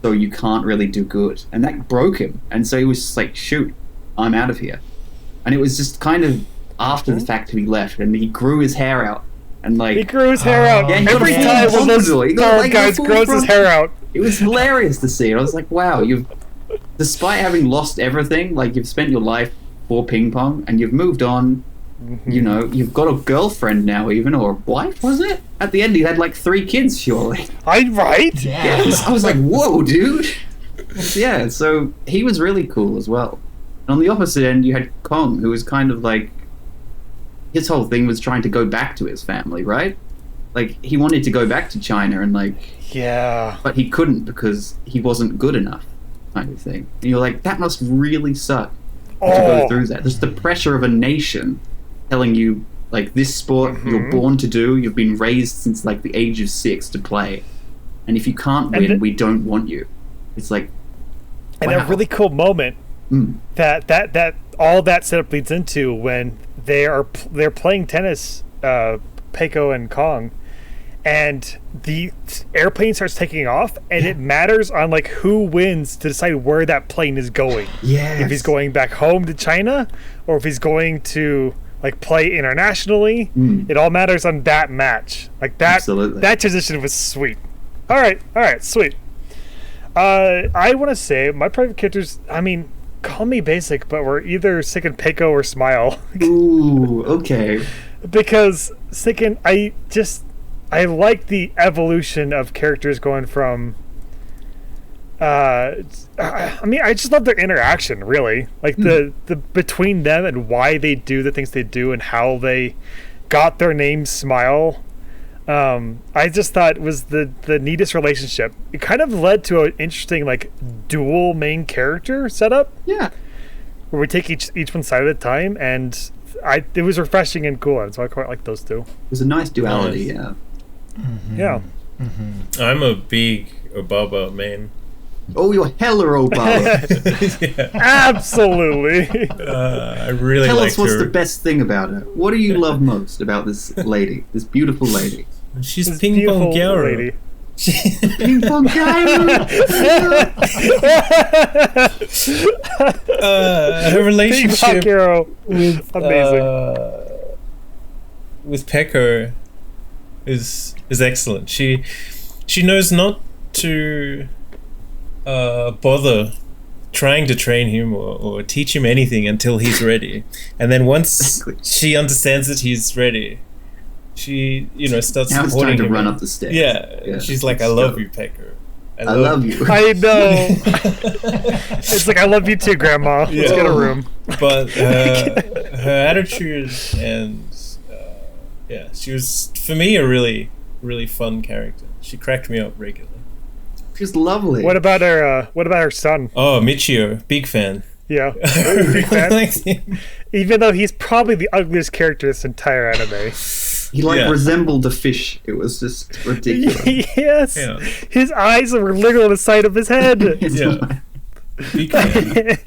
[SPEAKER 4] so you can't really do good. And that broke him. And so he was just like, shoot, I'm out of here. And it was just kind of after the fact that he left, and he grew his hair out. And like,
[SPEAKER 1] he grew his hair out.
[SPEAKER 4] Yeah,
[SPEAKER 1] Every time one of those guys grows his hair out.
[SPEAKER 4] It was hilarious to see. I was like, wow, despite having lost everything, like, you've spent your life for ping pong, and you've moved on. You've got a girlfriend now, even, or wife, was it? At the end, he had like 3 kids, surely.
[SPEAKER 1] Right?
[SPEAKER 2] Yeah.
[SPEAKER 4] I was like, whoa, dude. Yeah, so he was really cool as well. And on the opposite end, you had Kong, who was kind of like, his whole thing was trying to go back to his family, right? Like, he wanted to go back to China and like, but he couldn't because he wasn't good enough, kind of thing. And you're like, that must really suck to go through that. There's the pressure of a nation telling you, like, this sport you're born to do, you've been raised since like the age of 6 to play, and if you can't win, we don't want you. It's like,
[SPEAKER 1] and a really cool moment that all that setup leads into when they're playing tennis Peiko and Kong, and the airplane starts taking off, and it matters on like who wins to decide where that plane is going.
[SPEAKER 4] Yes.
[SPEAKER 1] If he's going back home to China, or if he's going to like play internationally. It all matters on that match. Like that.
[SPEAKER 4] Absolutely.
[SPEAKER 1] That transition was sweet. All right, sweet. I want to say my private characters. I mean, call me basic, but we're either Sicken, Peiko, or Smile.
[SPEAKER 4] Ooh, okay.
[SPEAKER 1] Because Sicken, I like the evolution of characters going from. I mean, I just love their interaction. Really, like the between them and why they do the things they do and how they got their name Smile. I just thought it was the neatest relationship. It kind of led to an interesting like dual main character setup.
[SPEAKER 4] Yeah.
[SPEAKER 1] Where we take each one side at a time, and it was refreshing and cool, and so I quite like those two.
[SPEAKER 4] It was a nice duality,
[SPEAKER 3] Nice.
[SPEAKER 4] yeah.
[SPEAKER 1] Yeah.
[SPEAKER 3] I'm a big Obaba main.
[SPEAKER 4] Oh, you're hella Obama.
[SPEAKER 1] Absolutely.
[SPEAKER 3] I really
[SPEAKER 4] Tell
[SPEAKER 3] liked
[SPEAKER 4] us what's
[SPEAKER 3] her.
[SPEAKER 4] the best thing about her. What do you love most about this lady, this beautiful lady?
[SPEAKER 3] She's
[SPEAKER 1] This
[SPEAKER 3] ping
[SPEAKER 1] beautiful
[SPEAKER 3] pong gyro.
[SPEAKER 1] lady.
[SPEAKER 4] Ping pong gyro.
[SPEAKER 3] Her
[SPEAKER 1] Big
[SPEAKER 3] relationship
[SPEAKER 1] hero.
[SPEAKER 3] with
[SPEAKER 1] Amazing.
[SPEAKER 3] with Peko is excellent. She knows not to bother trying to train him or teach him anything until he's ready, and then once
[SPEAKER 4] Exactly.
[SPEAKER 3] she understands that he's ready, she starts
[SPEAKER 4] Now it's
[SPEAKER 3] supporting
[SPEAKER 4] time to
[SPEAKER 3] him.
[SPEAKER 4] run up the stairs.
[SPEAKER 3] Yeah, she's like, "I
[SPEAKER 4] let's
[SPEAKER 3] love
[SPEAKER 4] go.
[SPEAKER 3] you, Peko.
[SPEAKER 4] I love you.
[SPEAKER 1] I know. It's like, I love you too, Grandma. Let's
[SPEAKER 3] Yeah.
[SPEAKER 1] get a room.
[SPEAKER 3] But her attitude and she was for me a really, really fun character. She cracked me up regularly.
[SPEAKER 4] She's lovely.
[SPEAKER 1] What about her son?
[SPEAKER 3] Oh, Michio, big fan.
[SPEAKER 1] Yeah.
[SPEAKER 3] Really
[SPEAKER 1] fan?
[SPEAKER 3] liked him.
[SPEAKER 1] Even though he's probably the ugliest character in this entire anime.
[SPEAKER 4] He
[SPEAKER 3] Yeah.
[SPEAKER 4] resembled a fish. It was just ridiculous.
[SPEAKER 1] Yes.
[SPEAKER 3] Yeah.
[SPEAKER 1] His eyes were literally on the side of his head.
[SPEAKER 3] Yeah. Big fan.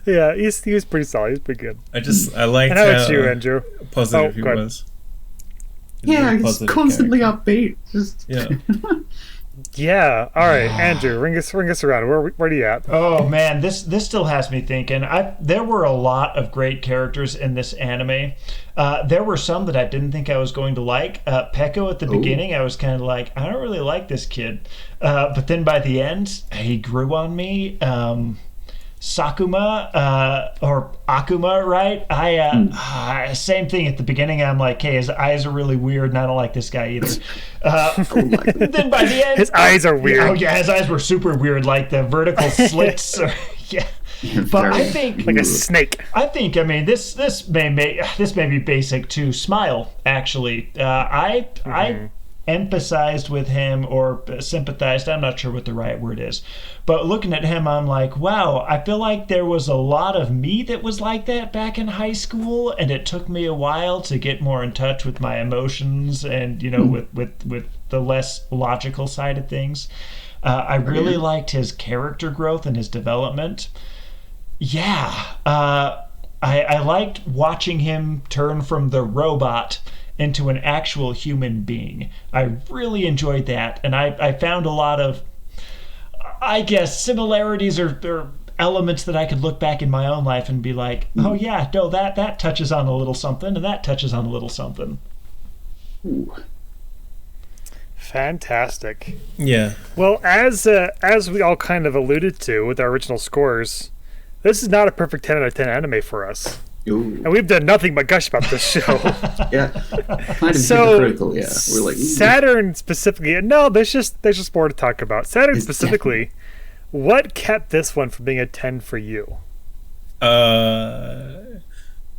[SPEAKER 1] Yeah, he was pretty solid. He's pretty good.
[SPEAKER 3] I liked
[SPEAKER 1] And how about
[SPEAKER 3] how
[SPEAKER 1] you, Andrew?
[SPEAKER 3] positive he
[SPEAKER 1] go ahead.
[SPEAKER 3] was. He's a
[SPEAKER 4] Yeah,
[SPEAKER 3] very
[SPEAKER 4] he's
[SPEAKER 3] positive
[SPEAKER 4] constantly
[SPEAKER 3] character.
[SPEAKER 4] upbeat. Just
[SPEAKER 3] Yeah.
[SPEAKER 1] Yeah. All right, Andrew, ring us around. Where are you at?
[SPEAKER 2] Oh man, this still has me thinking. There were a lot of great characters in this anime. There were some that I didn't think I was going to like. Peko at the beginning, I was kind of like, I don't really like this kid. But then by the end, he grew on me. Sakuma or Akuma, right? Same thing at the beginning. I'm like, hey, his eyes are really weird, and I don't like this guy either.
[SPEAKER 4] oh my God.
[SPEAKER 2] Then by the end,
[SPEAKER 1] His eyes are weird.
[SPEAKER 2] Oh yeah, his eyes were super weird, like the vertical slits. Yeah, but I
[SPEAKER 4] Very
[SPEAKER 2] think
[SPEAKER 1] Like a snake.
[SPEAKER 2] I mean this may be basic to Smile. Actually, I empathized with him or sympathized. I'm not sure what the right word is, but looking at him, I'm like, wow. I feel like there was a lot of me that was like that back in high school, and it took me a while to get more in touch with my emotions and with the less logical side of things. I really liked his character growth and his development. Yeah, I liked watching him turn from the robot into an actual human being. I really enjoyed that, and I found a lot of, I guess, similarities or elements that I could look back in my own life and be like, oh yeah, no, that touches on a little something, and that touches on a little something.
[SPEAKER 4] Ooh.
[SPEAKER 1] Fantastic.
[SPEAKER 3] Yeah.
[SPEAKER 1] Well, as we all kind of alluded to with our original scores, this is not a perfect 10 out of 10 anime for us.
[SPEAKER 4] Ooh.
[SPEAKER 1] And we've done nothing but gush about this show.
[SPEAKER 4] Yeah. Kind of
[SPEAKER 1] So,
[SPEAKER 4] hypocritical, yeah. We're like,
[SPEAKER 1] Saturn specifically, no, there's just more to talk about. Saturn
[SPEAKER 4] It's
[SPEAKER 1] specifically, what kept this one from being a 10 for you?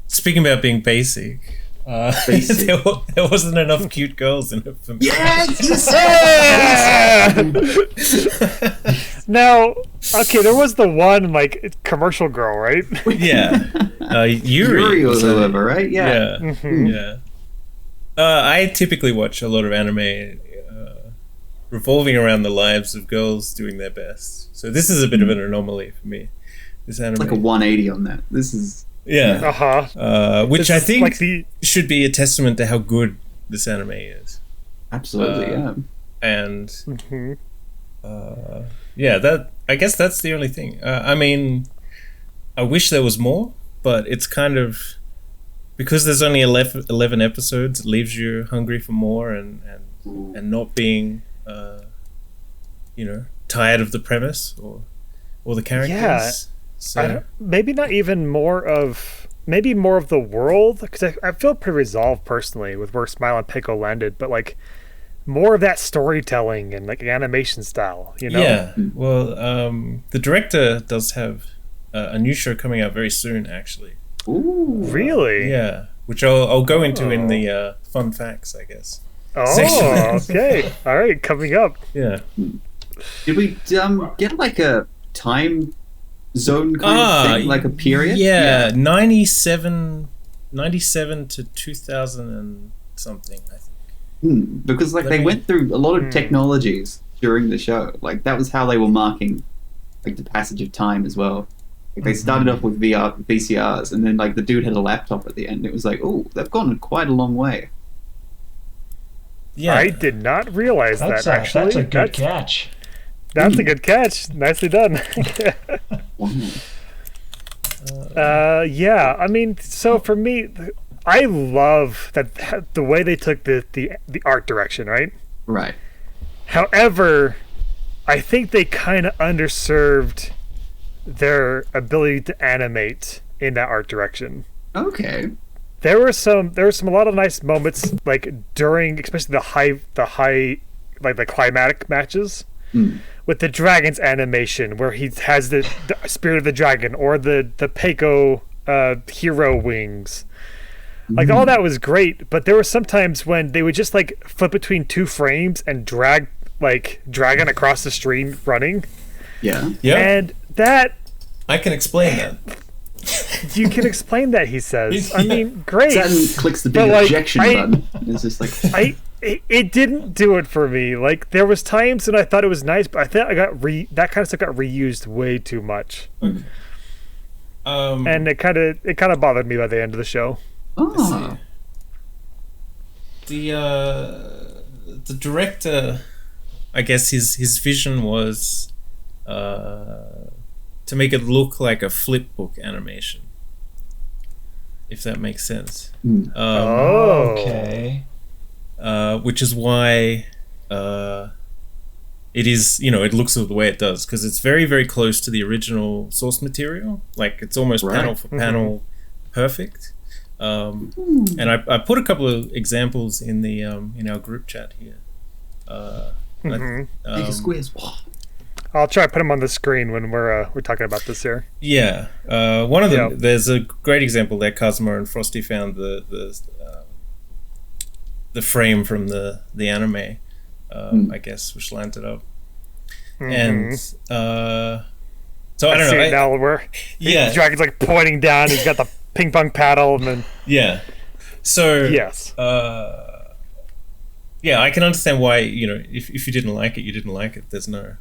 [SPEAKER 3] Speaking about being basic,
[SPEAKER 4] Basic.
[SPEAKER 3] there wasn't enough cute girls in it for me.
[SPEAKER 4] yes!
[SPEAKER 1] Now, okay, there was the one like commercial girl, right?
[SPEAKER 3] Yeah. Yuri.
[SPEAKER 4] Yuri or
[SPEAKER 3] was a-
[SPEAKER 4] whoever, right? Yeah.
[SPEAKER 3] Yeah. I typically watch a lot of anime revolving around the lives of girls doing their best. So this is a bit of an anomaly for me. This anime.
[SPEAKER 4] Like a 180 on that. This is
[SPEAKER 3] yeah.
[SPEAKER 1] Uh-huh.
[SPEAKER 3] Which
[SPEAKER 1] This
[SPEAKER 3] I
[SPEAKER 1] is
[SPEAKER 3] think
[SPEAKER 1] like the
[SPEAKER 3] should be a testament to how good this anime is.
[SPEAKER 4] Absolutely, yeah.
[SPEAKER 3] And that I guess that's the only thing. I mean, I wish there was more, but it's kind of because there's only 11 episodes. It leaves you hungry for more, and not being, tired of the premise or the characters.
[SPEAKER 1] Yeah,
[SPEAKER 3] so
[SPEAKER 1] maybe not even more of the world, because I feel pretty resolved personally with where Smile and Pickle landed, but like more of that storytelling and like animation style,
[SPEAKER 3] Yeah, well, the director does have a new show coming out very soon, actually.
[SPEAKER 4] Ooh.
[SPEAKER 1] Really?
[SPEAKER 3] Yeah, which I'll go into in the fun facts, I guess.
[SPEAKER 1] Oh, okay. All right, coming up.
[SPEAKER 3] Yeah.
[SPEAKER 4] Did we get like a time zone kind of thing, like a period?
[SPEAKER 3] Yeah, 97 to 2000 and something, I think.
[SPEAKER 4] Because like they went through a lot of technologies during the show. Like that was how they were marking like the passage of time as well. Like they started off with VCRs, and then like the dude had a laptop at the end. It was like, oh, they've gone quite a long way.
[SPEAKER 3] Yeah,
[SPEAKER 1] I did not realize that, actually.
[SPEAKER 2] That's a good catch.
[SPEAKER 1] That's a good catch. Nicely done. Yeah, I mean, so for me, I love that the way they took the art direction, right?
[SPEAKER 4] Right.
[SPEAKER 1] However, I think they kind of underserved their ability to animate in that art direction.
[SPEAKER 4] Okay.
[SPEAKER 1] There were a lot of nice moments, like during, especially the high, like the climatic matches with the dragon's animation, where he has the spirit of the dragon or the Peiko hero wings. Like all that was great, but there were some times when they would just like flip between two frames and drag like dragon across the stream running.
[SPEAKER 4] Yeah.
[SPEAKER 3] Yeah.
[SPEAKER 1] And that
[SPEAKER 3] I can explain that.
[SPEAKER 1] you can explain that, he says. I mean, great.
[SPEAKER 4] Saturn clicks the
[SPEAKER 1] But,
[SPEAKER 4] big
[SPEAKER 1] like,
[SPEAKER 4] ejection button. It's just like
[SPEAKER 1] it didn't do it for me. Like there was times when I thought it was nice, but I think I got that kind of stuff got reused way too much.
[SPEAKER 3] Okay.
[SPEAKER 1] And it kind of bothered me by the end of the show.
[SPEAKER 4] oh.
[SPEAKER 3] The director, I guess his vision was to make it look like a flip book animation, if that makes sense.
[SPEAKER 2] Okay.
[SPEAKER 3] Which is why it is, it looks the way it does, because it's very, very close to the original source material. Like it's almost panel for panel perfect. And I put a couple of examples in the in our group chat here.
[SPEAKER 4] Squares.
[SPEAKER 1] I'll try to put them on the screen when we're talking about this here.
[SPEAKER 3] Yeah, one of them. There's a great example there. Kazuma and Frosty found the frame from the anime, I guess, which lined it up. And so I don't know.
[SPEAKER 1] Now where the dragon's like pointing down. He's got the ping pong paddle, and then
[SPEAKER 3] So
[SPEAKER 1] yes.
[SPEAKER 3] Yeah, I can understand why, if you didn't like it, you didn't like it. There's no,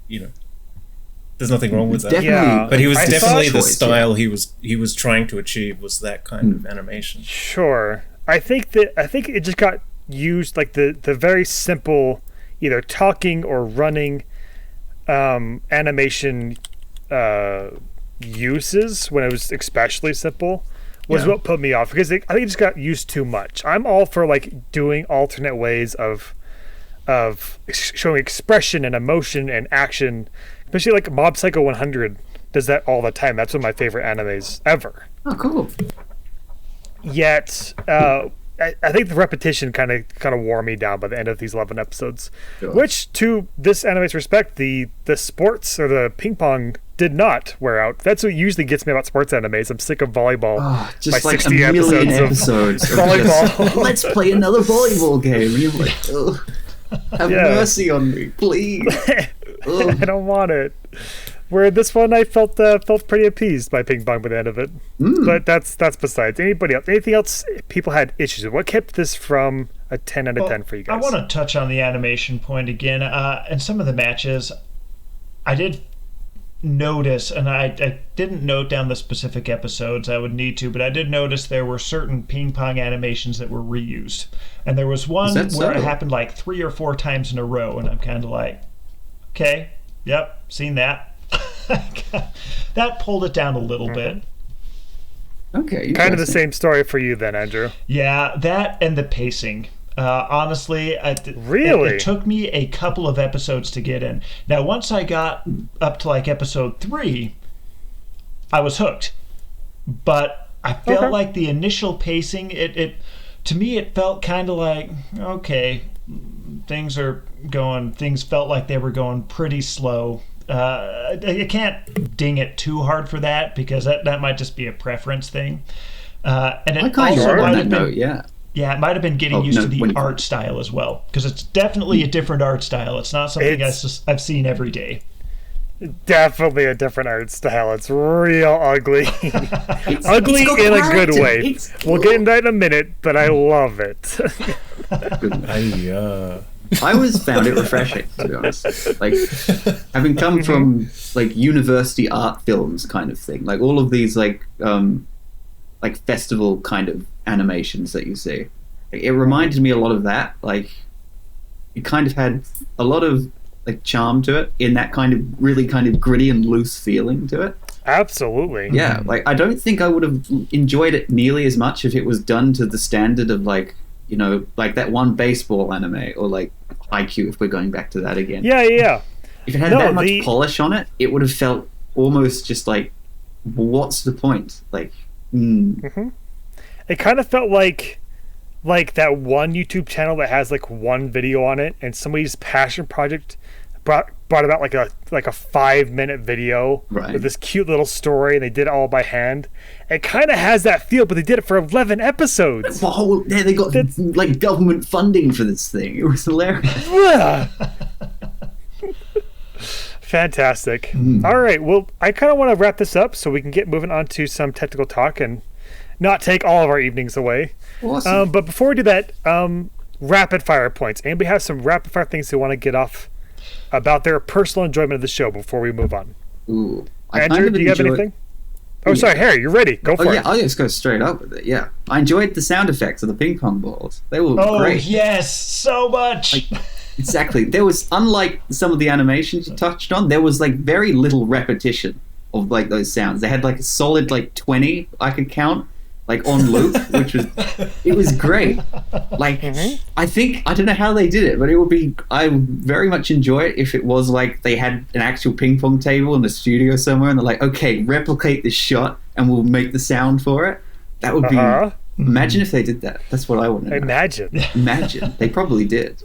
[SPEAKER 3] there's nothing wrong with that.
[SPEAKER 1] Yeah,
[SPEAKER 3] but he was
[SPEAKER 1] I
[SPEAKER 3] definitely the
[SPEAKER 4] choice,
[SPEAKER 3] style he was trying to achieve was that kind of animation.
[SPEAKER 1] Sure. I think it just got used, like the very simple either talking or running animation uses when it was especially simple was what put me off, because I think it just got used too much. I'm all for like doing alternate ways of showing expression and emotion and action, especially like Mob Psycho 100 does that all the time. That's one of my favorite animes ever.
[SPEAKER 4] Oh, cool.
[SPEAKER 1] Yet I think the repetition kind of wore me down by the end of these 11 episodes.
[SPEAKER 4] Sure.
[SPEAKER 1] Which, to this anime's respect, the sports or the ping pong did not wear out. That's what usually gets me about sports animes. I'm sick of volleyball.
[SPEAKER 4] Just
[SPEAKER 1] by
[SPEAKER 4] like
[SPEAKER 1] 60
[SPEAKER 4] a million
[SPEAKER 1] episodes
[SPEAKER 4] episodes
[SPEAKER 1] of volleyball.
[SPEAKER 4] just, let's play another volleyball game. And you're like, oh, have mercy on me, please.
[SPEAKER 1] I don't want it. Where this one, I felt pretty appeased by ping pong by the end of it. But that's besides. Anybody else? Anything else people had issues with? What kept this from a 10 out of 10 for you guys?
[SPEAKER 2] I want to touch on the animation point again. And some of the matches, I did notice, and I didn't note down the specific episodes, I would need to, but I did notice there were certain ping pong animations that were reused. And there was one where it happened like 3 or 4 times in a row, and I'm kind of like, okay, yep, seen that. That pulled it down a little bit.
[SPEAKER 4] Okay.
[SPEAKER 1] Kind of the same story for you then, Andrew.
[SPEAKER 2] Yeah, that and the pacing. Honestly,
[SPEAKER 1] really?
[SPEAKER 2] It took me a couple of episodes to get in. Now, once I got up to like episode 3, I was hooked. But I felt like the initial pacing, it to me, it felt kind of like, okay, things felt like they were going pretty slow. I can't ding it too hard for that, because that might just be a preference thing. And it also might have been, yeah, it might have been getting used to the art style as well, because it's definitely a different art style. It's not something I've seen every day.
[SPEAKER 1] Definitely a different art style. It's real ugly. Ugly in a good way. We'll get into that in a minute, but I love it.
[SPEAKER 4] I always found it refreshing, to be honest. Like, having come from like university art films kind of thing, like all of these like festival kind of animations that you see, it reminded me a lot of that. Like, it kind of had a lot of like charm to it, in that kind of really kind of gritty and loose feeling to it.
[SPEAKER 1] Absolutely.
[SPEAKER 4] Yeah, like I don't think I would have enjoyed it nearly as much if it was done to the standard of like, you know, like that one baseball anime, or like IQ, if we're going back to that again.
[SPEAKER 1] Yeah.
[SPEAKER 4] If it had that much polish on it, it would have felt almost just like, what's the point? Like,
[SPEAKER 1] It kind of felt like that one YouTube channel that has like one video on it, and somebody's passion project brought about like a 5-minute video with this cute little story, and they did it all by hand. It kind of has that feel, but they did it for 11 episodes.
[SPEAKER 4] They got like government funding for this thing. It was hilarious.
[SPEAKER 1] Yeah. Fantastic. All right, well, I kind of want to wrap this up so we can get moving on to some technical talk and not take all of our evenings away.
[SPEAKER 4] Awesome.
[SPEAKER 1] But before we do that, rapid fire points. Anybody have some rapid fire things they want to get off about their personal enjoyment of the show before we move on?
[SPEAKER 4] Ooh,
[SPEAKER 1] Andrew, do you have anything? Oh, sorry, Harry, you're ready. Go for it.
[SPEAKER 4] I'll just go straight up with it. Yeah, I enjoyed the sound effects of the ping pong balls. They were great.
[SPEAKER 2] Oh yes, so much.
[SPEAKER 4] Exactly. There was, unlike some of the animations you touched on, there was like very little repetition of like those sounds. They had like a solid like 20 I could count, like on loop, it was great. Like, I don't know how they did it, but I would very much enjoy it if it was like they had an actual ping pong table in the studio somewhere, and they're like, okay, replicate this shot and we'll make the sound for it. That would be, imagine if they did that. That's what I want to know. Imagine. They probably did.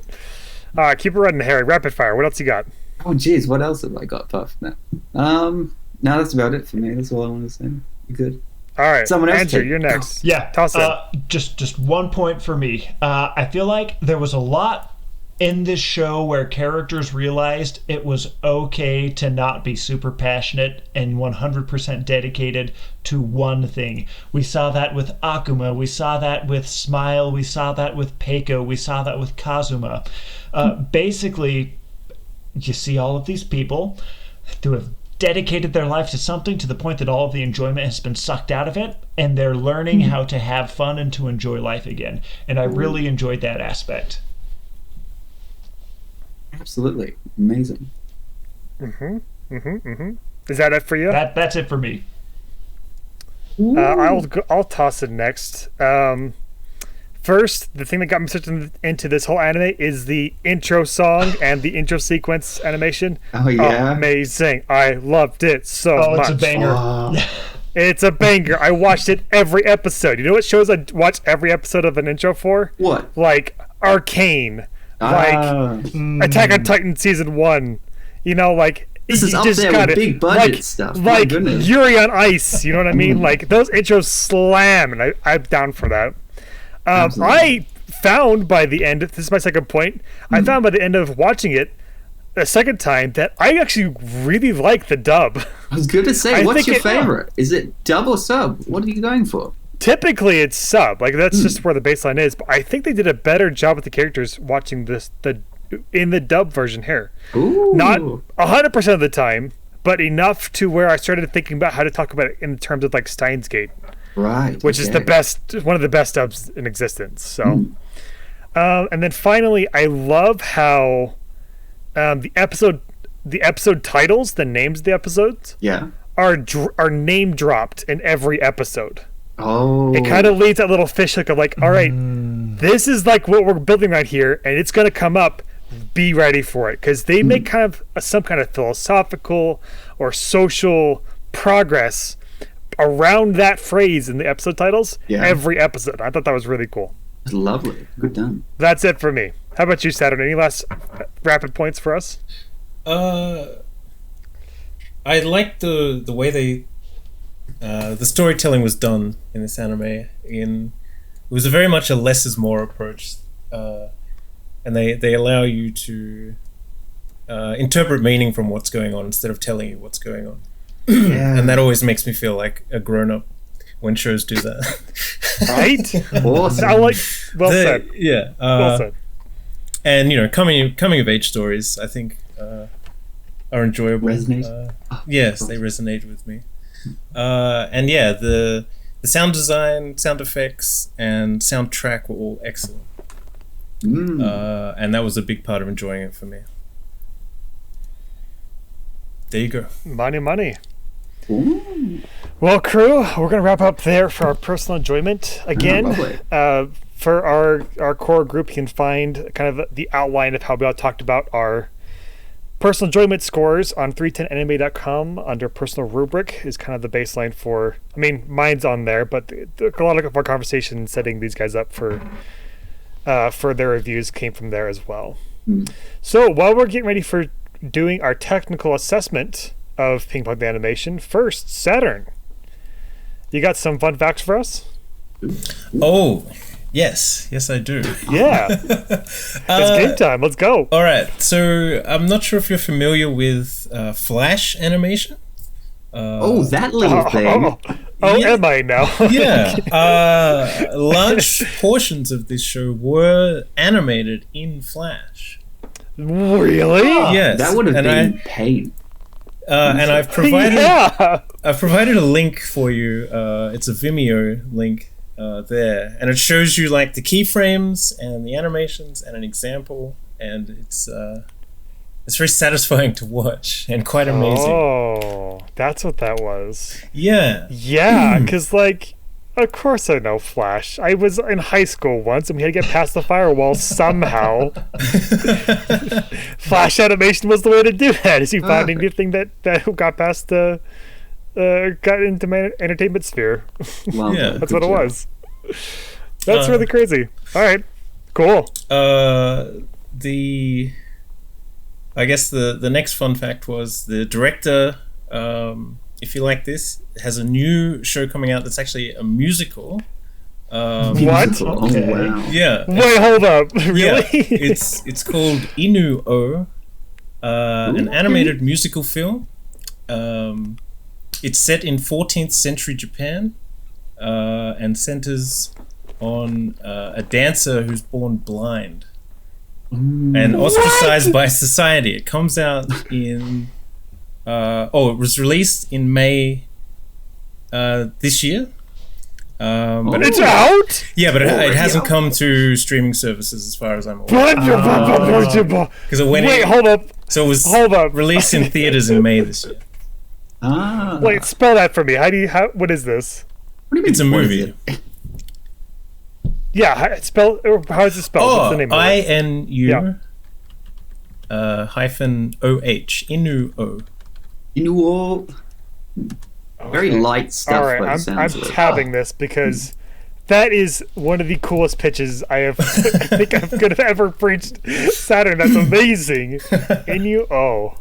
[SPEAKER 1] All right, keep it running, Harry. Rapid fire. What else you got?
[SPEAKER 4] Oh, geez, what else have I got apart from that? No, that's about it for me. That's all I want to say. You good?
[SPEAKER 1] All right,
[SPEAKER 4] someone else.
[SPEAKER 1] Andrew, you're next.
[SPEAKER 2] Yeah,
[SPEAKER 1] toss it.
[SPEAKER 2] Just 1 point for me. I feel like there was a lot in this show where characters realized it was okay to not be super passionate and 100% dedicated to one thing. We saw that with Akuma. We saw that with Smile. We saw that with Peiko. We saw that with Kazuma. Basically, you see all of these people who have dedicated their life to something to the point that all of the enjoyment has been sucked out of it, and they're learning how to have fun and to enjoy life again. And I really enjoyed that aspect.
[SPEAKER 4] Absolutely. Amazing.
[SPEAKER 1] Is that it for you?
[SPEAKER 2] That's it for me.
[SPEAKER 1] I'll toss it next. First, the thing that got me such into this whole anime is the intro song and the intro sequence animation.
[SPEAKER 4] Oh, yeah?
[SPEAKER 1] Amazing. I loved it so much.
[SPEAKER 2] It's a banger.
[SPEAKER 1] It's a banger. I watched it every episode. You know what shows I watch every episode of an intro for?
[SPEAKER 4] What?
[SPEAKER 1] Like Arcane. Like Attack on Titan Season 1. You know, like...
[SPEAKER 4] This is up there with big budget stuff.
[SPEAKER 1] Like Yuri on Ice. You know what I mean? Like, those intros slam, and I'm down for that. I found by the end, this is my second point, I found by the end of watching it a second time that I actually really like the dub.
[SPEAKER 4] I was going to say, what's your favorite? Is it dub or sub? What are you going for?
[SPEAKER 1] Typically it's sub, like that's just where the baseline is, but I think they did a better job with the characters watching this in the dub version here.
[SPEAKER 4] Ooh.
[SPEAKER 1] Not 100% of the time, but enough to where I started thinking about how to talk about it in terms of like Steins Gate,
[SPEAKER 4] Right.
[SPEAKER 1] which is the best, one of the best dubs in existence. So, and then finally, I love how the episode titles, the names of the episodes, are name dropped in every episode.
[SPEAKER 4] Oh.
[SPEAKER 1] It kind of leaves that little fish hook of like, all right, this is like what we're building right here, and it's going to come up. Be ready for it, because they make kind of some kind of philosophical or social progress around that phrase in the episode titles every episode. I thought that was really cool.
[SPEAKER 4] That's lovely. Good done.
[SPEAKER 1] That's it for me. How about you, Saturn? Any last rapid points for us?
[SPEAKER 3] I liked the way they the storytelling was done in this anime. It was very much a less is more approach. And they allow you to interpret meaning from what's going on instead of telling you what's going on. And that always makes me feel like a grown-up when shows do that.
[SPEAKER 1] Right?
[SPEAKER 4] Awesome.
[SPEAKER 1] I like, well said.
[SPEAKER 3] Yeah.
[SPEAKER 1] Well said.
[SPEAKER 3] And, coming of age stories, I think, are enjoyable.
[SPEAKER 4] Resonate?
[SPEAKER 3] Yes, they resonate with me. And yeah, the sound design, sound effects, and soundtrack were all excellent. And that was a big part of enjoying it for me. There you go.
[SPEAKER 1] Money.
[SPEAKER 4] Ooh.
[SPEAKER 1] Well, crew, we're going to wrap up there for our personal enjoyment. Again, for our core group, you can find kind of the outline of how we all talked about our personal enjoyment scores on 310anime.com under personal rubric is kind of the baseline for, I mean, mine's on there, but a lot of our conversation setting these guys up for their reviews came from there as well. So while we're getting ready for doing our technical assessment of Ping Pong the Animation, first, Saturn, you got some fun facts for us?
[SPEAKER 3] Oh, yes I do.
[SPEAKER 1] Yeah. It's game time. Let's go.
[SPEAKER 3] All right, so I'm not sure if you're familiar with Flash animation.
[SPEAKER 4] That little thing.
[SPEAKER 1] Am I now?
[SPEAKER 3] Yeah. Large portions of this show were animated in Flash.
[SPEAKER 1] Really?
[SPEAKER 3] Yes.
[SPEAKER 4] That would have been pain.
[SPEAKER 3] And I've provided a link for you. It's a Vimeo link there, and it shows you like the keyframes and the animations and an example, and it's very satisfying to watch and quite amazing.
[SPEAKER 1] Oh, that's what that was.
[SPEAKER 3] Yeah.
[SPEAKER 1] Yeah, because like, of course I know Flash. I was in high school once, and we had to get past the firewall somehow. Flash animation was the way to do that. Is you find anything that got past got into my entertainment sphere.
[SPEAKER 4] Well,
[SPEAKER 3] Yeah.
[SPEAKER 1] That's what it was. That's really crazy. All right, cool.
[SPEAKER 3] I guess the next fun fact was the director, if you like this, has a new show coming out that's actually a musical.
[SPEAKER 1] What?
[SPEAKER 4] Okay. Oh, wow.
[SPEAKER 3] Yeah.
[SPEAKER 1] Wait, hold up. Really?
[SPEAKER 3] Yeah. It's called Inu-O, an animated musical film. It's set in 14th century Japan and centers on a dancer who's born blind and ostracized by society. It comes out in it was released in May this year. But
[SPEAKER 1] It's out?
[SPEAKER 3] yeah, but it hasn't come to streaming services as far as I'm aware. Because it went
[SPEAKER 1] Wait,
[SPEAKER 3] in,
[SPEAKER 1] hold up.
[SPEAKER 3] so it was
[SPEAKER 1] Hold up.
[SPEAKER 3] released in theaters in May this year.
[SPEAKER 1] Wait, spell that for me. What is this?
[SPEAKER 4] What do you mean?
[SPEAKER 3] It's a
[SPEAKER 4] what is
[SPEAKER 3] movie.
[SPEAKER 4] it?
[SPEAKER 1] Yeah, how is it spelled? What's the name of it?
[SPEAKER 3] INU hyphen OH. Inu-O.
[SPEAKER 4] Inuo. Very light stuff.
[SPEAKER 1] All
[SPEAKER 4] by the
[SPEAKER 1] right, I'm
[SPEAKER 4] sounds of it.
[SPEAKER 1] tabbing this because that is one of the coolest pitches I think I could have ever preached. Saturn, that's amazing. Inu-O.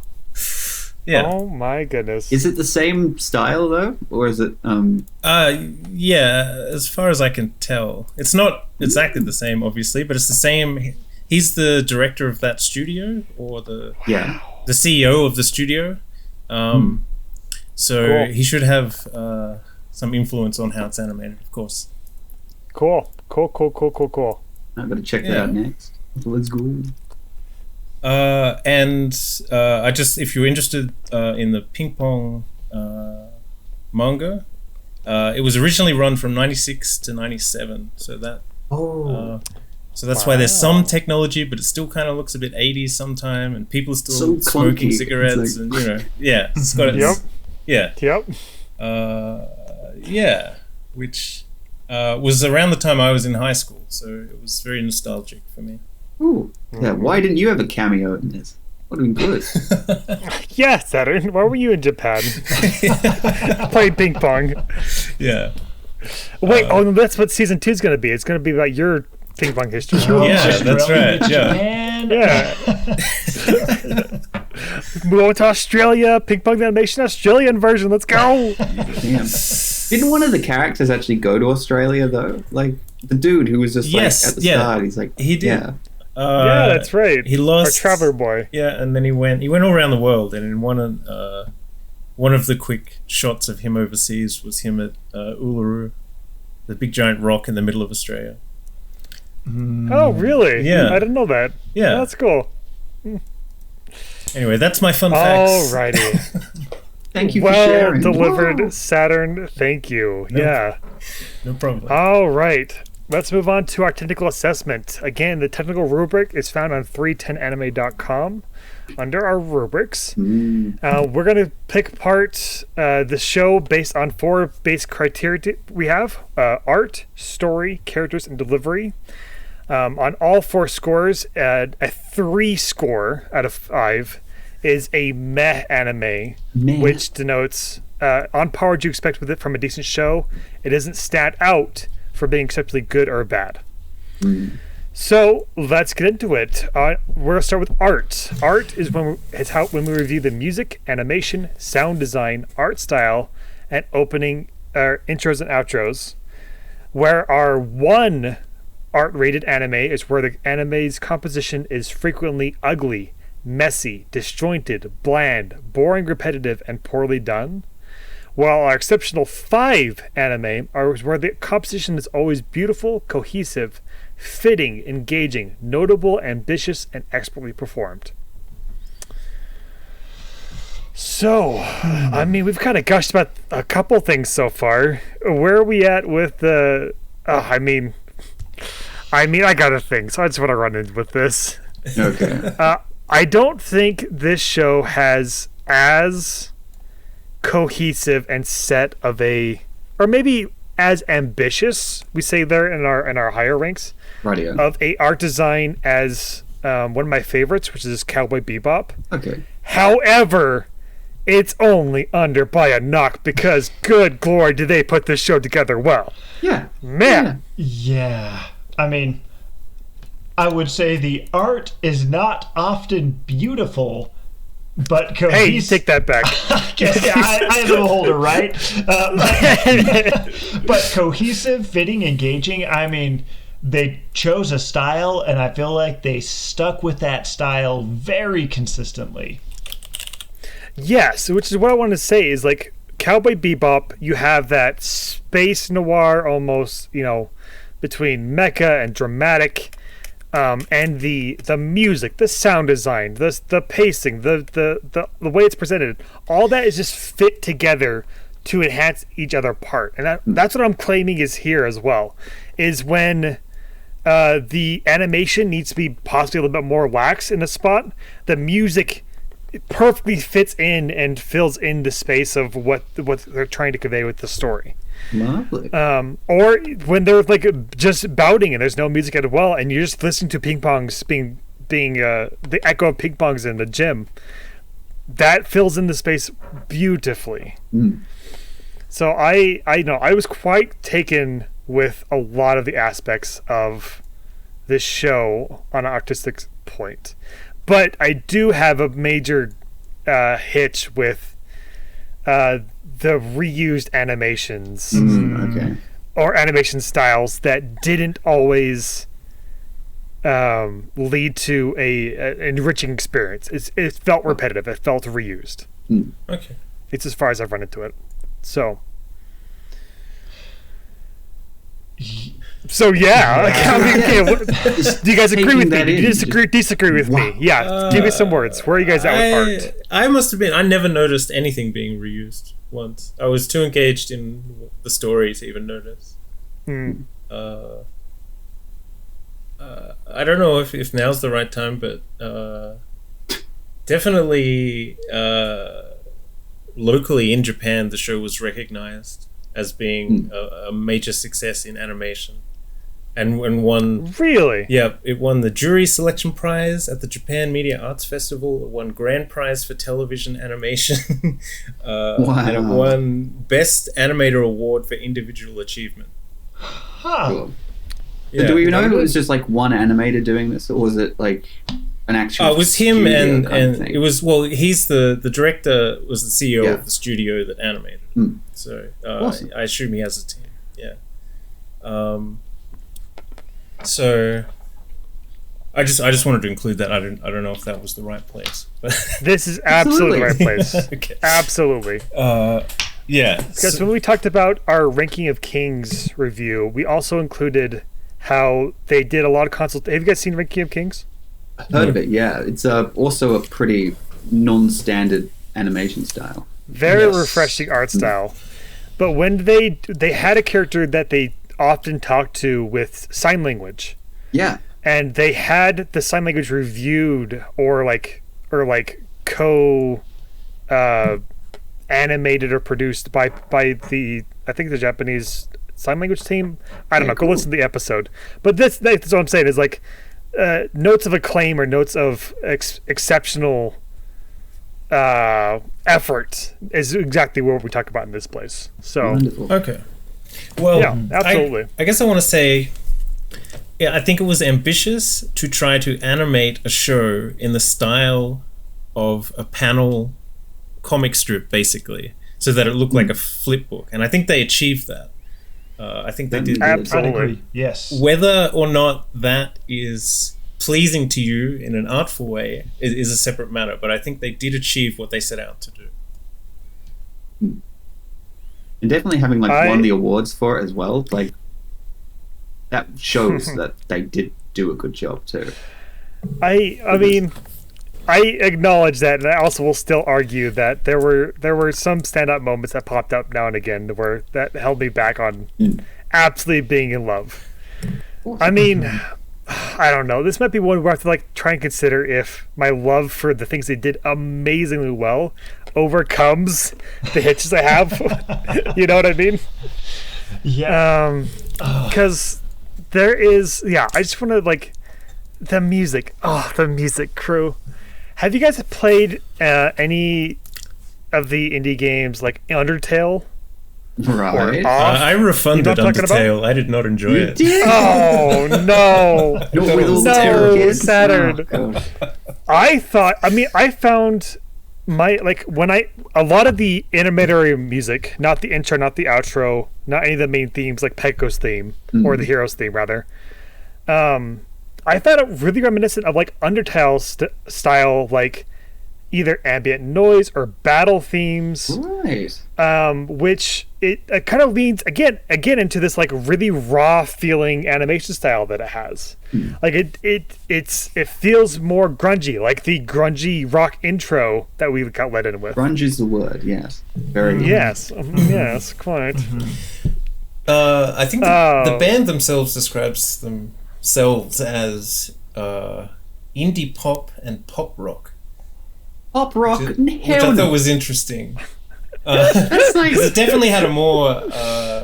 [SPEAKER 3] Yeah.
[SPEAKER 1] Oh my goodness.
[SPEAKER 4] Is it the same style though, or is it?
[SPEAKER 3] Yeah, as far as I can tell. It's not exactly the same, obviously, but it's the same. He's the director of that studio, or the CEO of the studio. So
[SPEAKER 1] Cool.
[SPEAKER 3] he should have some influence on how it's animated, of course.
[SPEAKER 1] Cool.
[SPEAKER 4] I'm gonna check that out next. Let's go.
[SPEAKER 3] I just, if you're interested in the ping pong manga, it was originally run from 96 to 97, so that so that's why there's some technology, but it still kind of looks a bit 80s sometime, and people are still
[SPEAKER 4] So
[SPEAKER 3] smoking
[SPEAKER 4] clunky.
[SPEAKER 3] cigarettes, and it's got its, which was around the time I was in high school, so it was very nostalgic for me.
[SPEAKER 4] Ooh. Yeah, why didn't you have a cameo in this? Would have been good.
[SPEAKER 1] Yeah, Saturn. Why were you in Japan? Playing ping pong.
[SPEAKER 3] Yeah.
[SPEAKER 1] Wait, no, that's what season 2 is going to be. It's going to be about your ping pong history.
[SPEAKER 3] Yeah, that's right. Yeah.
[SPEAKER 2] Yeah.
[SPEAKER 1] Move on to Australia. Ping pong animation Australian version. Let's go.
[SPEAKER 4] Damn. Didn't one of the characters actually go to Australia though? Like the dude who was just
[SPEAKER 3] Yes,
[SPEAKER 4] like at the
[SPEAKER 3] yeah.
[SPEAKER 4] start, he's like,
[SPEAKER 3] He did.
[SPEAKER 4] Yeah.
[SPEAKER 1] Yeah, that's right.
[SPEAKER 3] He lost
[SPEAKER 1] Our traveler boy.
[SPEAKER 3] Yeah, and then he went all around the world, and in one of the quick shots of him overseas was him at Uluru, the big giant rock in the middle of Australia.
[SPEAKER 1] Oh, really?
[SPEAKER 3] Yeah.
[SPEAKER 1] I didn't know that.
[SPEAKER 3] Yeah.
[SPEAKER 1] That's cool.
[SPEAKER 3] Anyway, that's my fun facts.
[SPEAKER 1] Alrighty.
[SPEAKER 4] Thank you for
[SPEAKER 1] Well
[SPEAKER 4] sharing.
[SPEAKER 1] delivered,
[SPEAKER 4] Whoa.
[SPEAKER 1] Saturn. Thank you.
[SPEAKER 3] No.
[SPEAKER 1] Yeah.
[SPEAKER 3] No problem.
[SPEAKER 1] All right. Let's move on to our technical assessment. Again, the technical rubric is found on 310anime.com under our rubrics. We're going to pick apart the show based on 4 base criteria we have. Art, story, characters, and delivery. On all 4 scores, a 3 score out of 5 is a meh anime, which denotes on par what you expect with it from a decent show. It doesn't stand out for being exceptionally good or bad. So let's get into it. We're gonna start with art. Art is when we review the music, animation, sound design, art style, and opening intros and outros. Where our 1 art-rated anime is where the anime's composition is frequently ugly, messy, disjointed, bland, boring, repetitive, and poorly done. While our exceptional 5 anime are where the composition is always beautiful, cohesive, fitting, engaging, notable, ambitious, and expertly performed. So, I mean, we've kind of gushed about a couple things so far. Where are we at with the... I mean, I got a thing, so I just want to run in with this.
[SPEAKER 4] Okay.
[SPEAKER 1] I don't think this show has as cohesive and set of a, or maybe as ambitious, we say there in our higher ranks,
[SPEAKER 4] Radio.
[SPEAKER 1] of a art design as one of my favorites, which is Cowboy Bebop.
[SPEAKER 4] Okay.
[SPEAKER 1] However, it's only under by a knock because, good glory, did they put this show together well.
[SPEAKER 4] Yeah.
[SPEAKER 1] Man.
[SPEAKER 2] Yeah. I mean, I would say the art is not often beautiful, but cohesive.
[SPEAKER 1] Hey, you take that back.
[SPEAKER 2] I am the holder, right? But cohesive, fitting, engaging. I mean, they chose a style, and I feel like they stuck with that style very consistently.
[SPEAKER 1] Yes, which is what I want to say is like Cowboy Bebop, you have that space noir almost, between mecha and dramatic, and the music, the sound design, the pacing, the way it's presented, all that is just fit together to enhance each other part. And that's what I'm claiming is here as well, is when the animation needs to be possibly a little bit more lax in a spot, the music perfectly fits in and fills in the space of what they're trying to convey with the story.
[SPEAKER 4] Lovely.
[SPEAKER 1] Or when they're like just bouting and there's no music at all, and you're just listening to ping pongs being the echo of ping pongs in the gym, that fills in the space beautifully. So I know I was quite taken with a lot of the aspects of this show on an artistic point. But I do have a major hitch with the reused animations
[SPEAKER 4] Okay.
[SPEAKER 1] or animation styles that didn't always lead to an enriching experience. It felt repetitive. It felt reused.
[SPEAKER 3] Okay.
[SPEAKER 1] It's as far as I've run into it. So, So yeah, like, I mean, okay, do you guys agree with me? Do you disagree with me? Yeah, give me some words. Where are you guys at with art?
[SPEAKER 3] I must have been. I never noticed anything being reused once. I was too engaged in the story to even notice. I don't know if now's the right time, but definitely locally in Japan, the show was recognized as being a major success in animation. And won...
[SPEAKER 1] Really?
[SPEAKER 3] Yeah, it won the Jury Selection Prize at the Japan Media Arts Festival. It won Grand Prize for Television Animation. And it won Best Animator Award for Individual Achievement.
[SPEAKER 4] Cool. Yeah, do we know if it was just like one animator doing this, or was it like an actual?
[SPEAKER 3] It was him, and it was, well, he's the director, was the CEO of the studio that animated. So awesome. I assume he has a team. Yeah. So I just wanted to include that. I don't know if that was the right place, but
[SPEAKER 1] this is absolutely the right place.
[SPEAKER 3] Okay.
[SPEAKER 1] Absolutely.
[SPEAKER 3] Yeah.
[SPEAKER 1] Because when we talked about our Ranking of Kings review, we also included how they did a lot of consult. Have you guys seen Ranking of Kings?
[SPEAKER 4] I've heard of it. Yeah, it's also a pretty non-standard animation style.
[SPEAKER 1] Very refreshing art style. But when they had a character that they often talked to with sign language.
[SPEAKER 4] Yeah. And
[SPEAKER 1] they had the sign language reviewed or co animated or produced by the, I think, the Japanese sign language team. I don't know. Go listen to the episode. But that's what I'm saying is like notes of acclaim or notes of exceptional effort is exactly what we talk about in this place. So
[SPEAKER 4] wonderful.
[SPEAKER 3] Okay. Well,
[SPEAKER 1] yeah, absolutely.
[SPEAKER 3] I guess I want to say, yeah, I think it was ambitious to try to animate a show in the style of a panel comic strip, basically, so that it looked like a flip book, and I think they achieved that. I think they did.
[SPEAKER 1] Absolutely.
[SPEAKER 2] Yes.
[SPEAKER 3] Whether or not that is pleasing to you in an artful way is a separate matter, but I think they did achieve what they set out to do.
[SPEAKER 4] And definitely having won the awards for it as well, like that shows that they did do a good job too.
[SPEAKER 1] I mean, I acknowledge that, and I also will still argue that there were some stand-up moments that popped up now and again where that held me back on absolutely being in love. I mean, I don't know. This might be one where I have to try and consider if my love for the things they did amazingly well overcomes the hitches I have. You know what I mean?
[SPEAKER 2] Yeah.
[SPEAKER 1] Because there is, I just want to the music. Oh, the music crew. Have you guys played any of the indie games like Undertale?
[SPEAKER 4] Right.
[SPEAKER 3] I refunded Undertale. I did not enjoy it.
[SPEAKER 4] Did?
[SPEAKER 1] Oh no! No, Saturn.
[SPEAKER 4] Oh,
[SPEAKER 1] I found a lot of the animatory music, not the intro, not the outro, not any of the main themes like Pekko's theme or the hero's theme rather. I thought it really reminiscent of Undertale style, either ambient noise or battle themes,
[SPEAKER 4] right?
[SPEAKER 1] Which it kind of leans again into this really raw feeling animation style that it has. It feels more grungy, like the grungy rock intro that we got let in with.
[SPEAKER 4] Grunge is the word, yes. Very
[SPEAKER 1] yes, yes, quite.
[SPEAKER 3] I think the band themselves describes themselves as indie pop and pop rock.
[SPEAKER 4] Pop rock,
[SPEAKER 3] which I thought was interesting.
[SPEAKER 4] That's nice.
[SPEAKER 3] It definitely had a more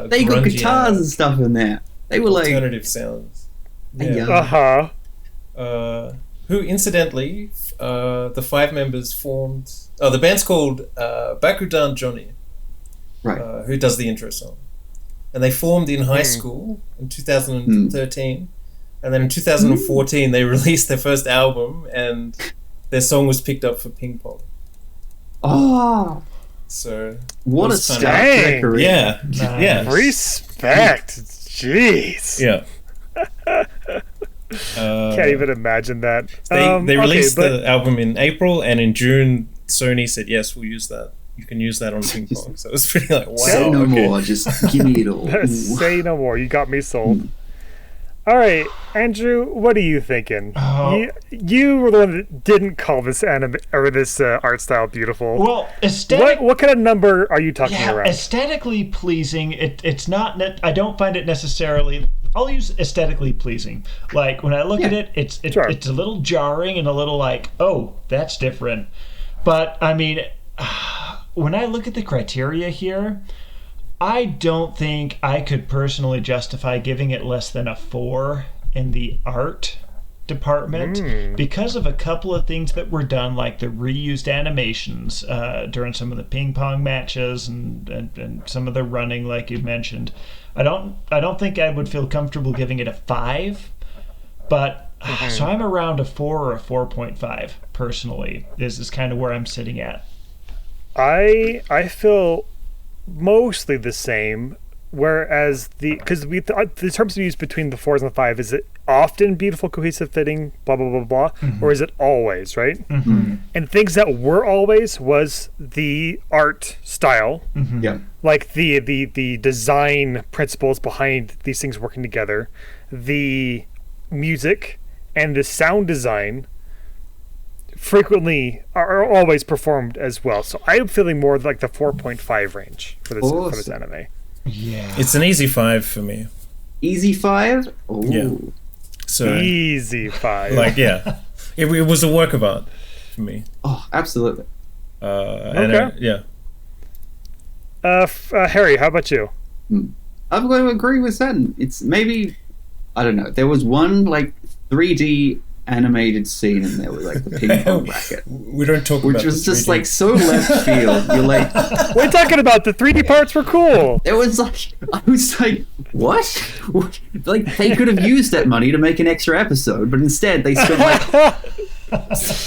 [SPEAKER 4] they got guitars and stuff in there. They were
[SPEAKER 3] alternative sounds.
[SPEAKER 4] Yeah.
[SPEAKER 3] Who incidentally, the 5 members formed. Oh, the band's called Bakudan Johnny.
[SPEAKER 4] Right.
[SPEAKER 3] Who does the intro song? And they formed in high school in 2013, and then in 2014 they released their first album, and their song was picked up for Ping Pong.
[SPEAKER 4] Oh,
[SPEAKER 3] so
[SPEAKER 4] what a start!
[SPEAKER 3] Yeah, yeah.
[SPEAKER 1] Respect. Jeez.
[SPEAKER 3] Yeah.
[SPEAKER 1] Can't even imagine that.
[SPEAKER 3] They released the album in April, and in June, Sony said yes, we'll use that. you can use that on ping pong. So it's pretty like, wow.
[SPEAKER 4] Say no more. Just give me it all.
[SPEAKER 1] Say no more. You got me sold. All right, Andrew, what are you thinking? You were the one that didn't call this anime or this art style beautiful.
[SPEAKER 2] Well,
[SPEAKER 1] what kind of number are you talking around?
[SPEAKER 2] Aesthetically pleasing. It's not. I don't find it necessarily. I'll use aesthetically pleasing. Like when I look at it, it's a little jarring and a little like, oh, that's different. But I mean, when I look at the criteria here, I don't think I could personally justify giving it less than a 4 in the art department because of a couple of things that were done, like the reused animations during some of the ping pong matches and some of the running, like you mentioned. I don't think I would feel comfortable giving it a 5, but so I'm around a 4 or a 4.5 personally. This is kind of where I'm sitting at.
[SPEAKER 1] I feel mostly the same, whereas the terms we use between the 4s and the 5, is it often beautiful, cohesive, fitting, blah blah blah blah, or is it always, right? And things that were always was the art style, like the design principles behind these things working together, the music and the sound design frequently are always performed as well. So I'm feeling more like the 4.5 range for this anime.
[SPEAKER 2] Yeah,
[SPEAKER 3] it's an easy 5 for me.
[SPEAKER 4] Easy 5? Ooh.
[SPEAKER 3] Yeah. So
[SPEAKER 1] easy 5.
[SPEAKER 3] Like it was a work of art for me.
[SPEAKER 4] Oh, absolutely.
[SPEAKER 1] Okay. Harry, how about you?
[SPEAKER 4] I'm going to agree with Saturn. It's maybe, I don't know. There was one like 3D animated scene in there with like the ping pong racket.
[SPEAKER 3] We don't talk about
[SPEAKER 4] which was just like so left field. You're like,
[SPEAKER 1] what are you talking about? The 3D parts were cool.
[SPEAKER 4] It was like, I was like, what? Like they could have used that money to make an extra episode, but instead they spent like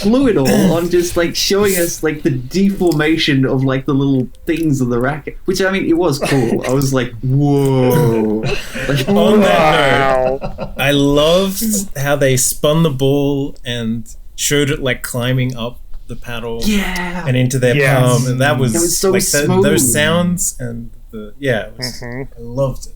[SPEAKER 4] blew it all on just like showing us like the deformation of like the little things of the racket, which I mean it was cool. I was like, whoa. Like,
[SPEAKER 3] on that note, I loved how they spun the ball and showed it like climbing up the paddle and into their palm, and that was
[SPEAKER 4] so
[SPEAKER 3] like
[SPEAKER 4] smooth.
[SPEAKER 3] those sounds and I loved it.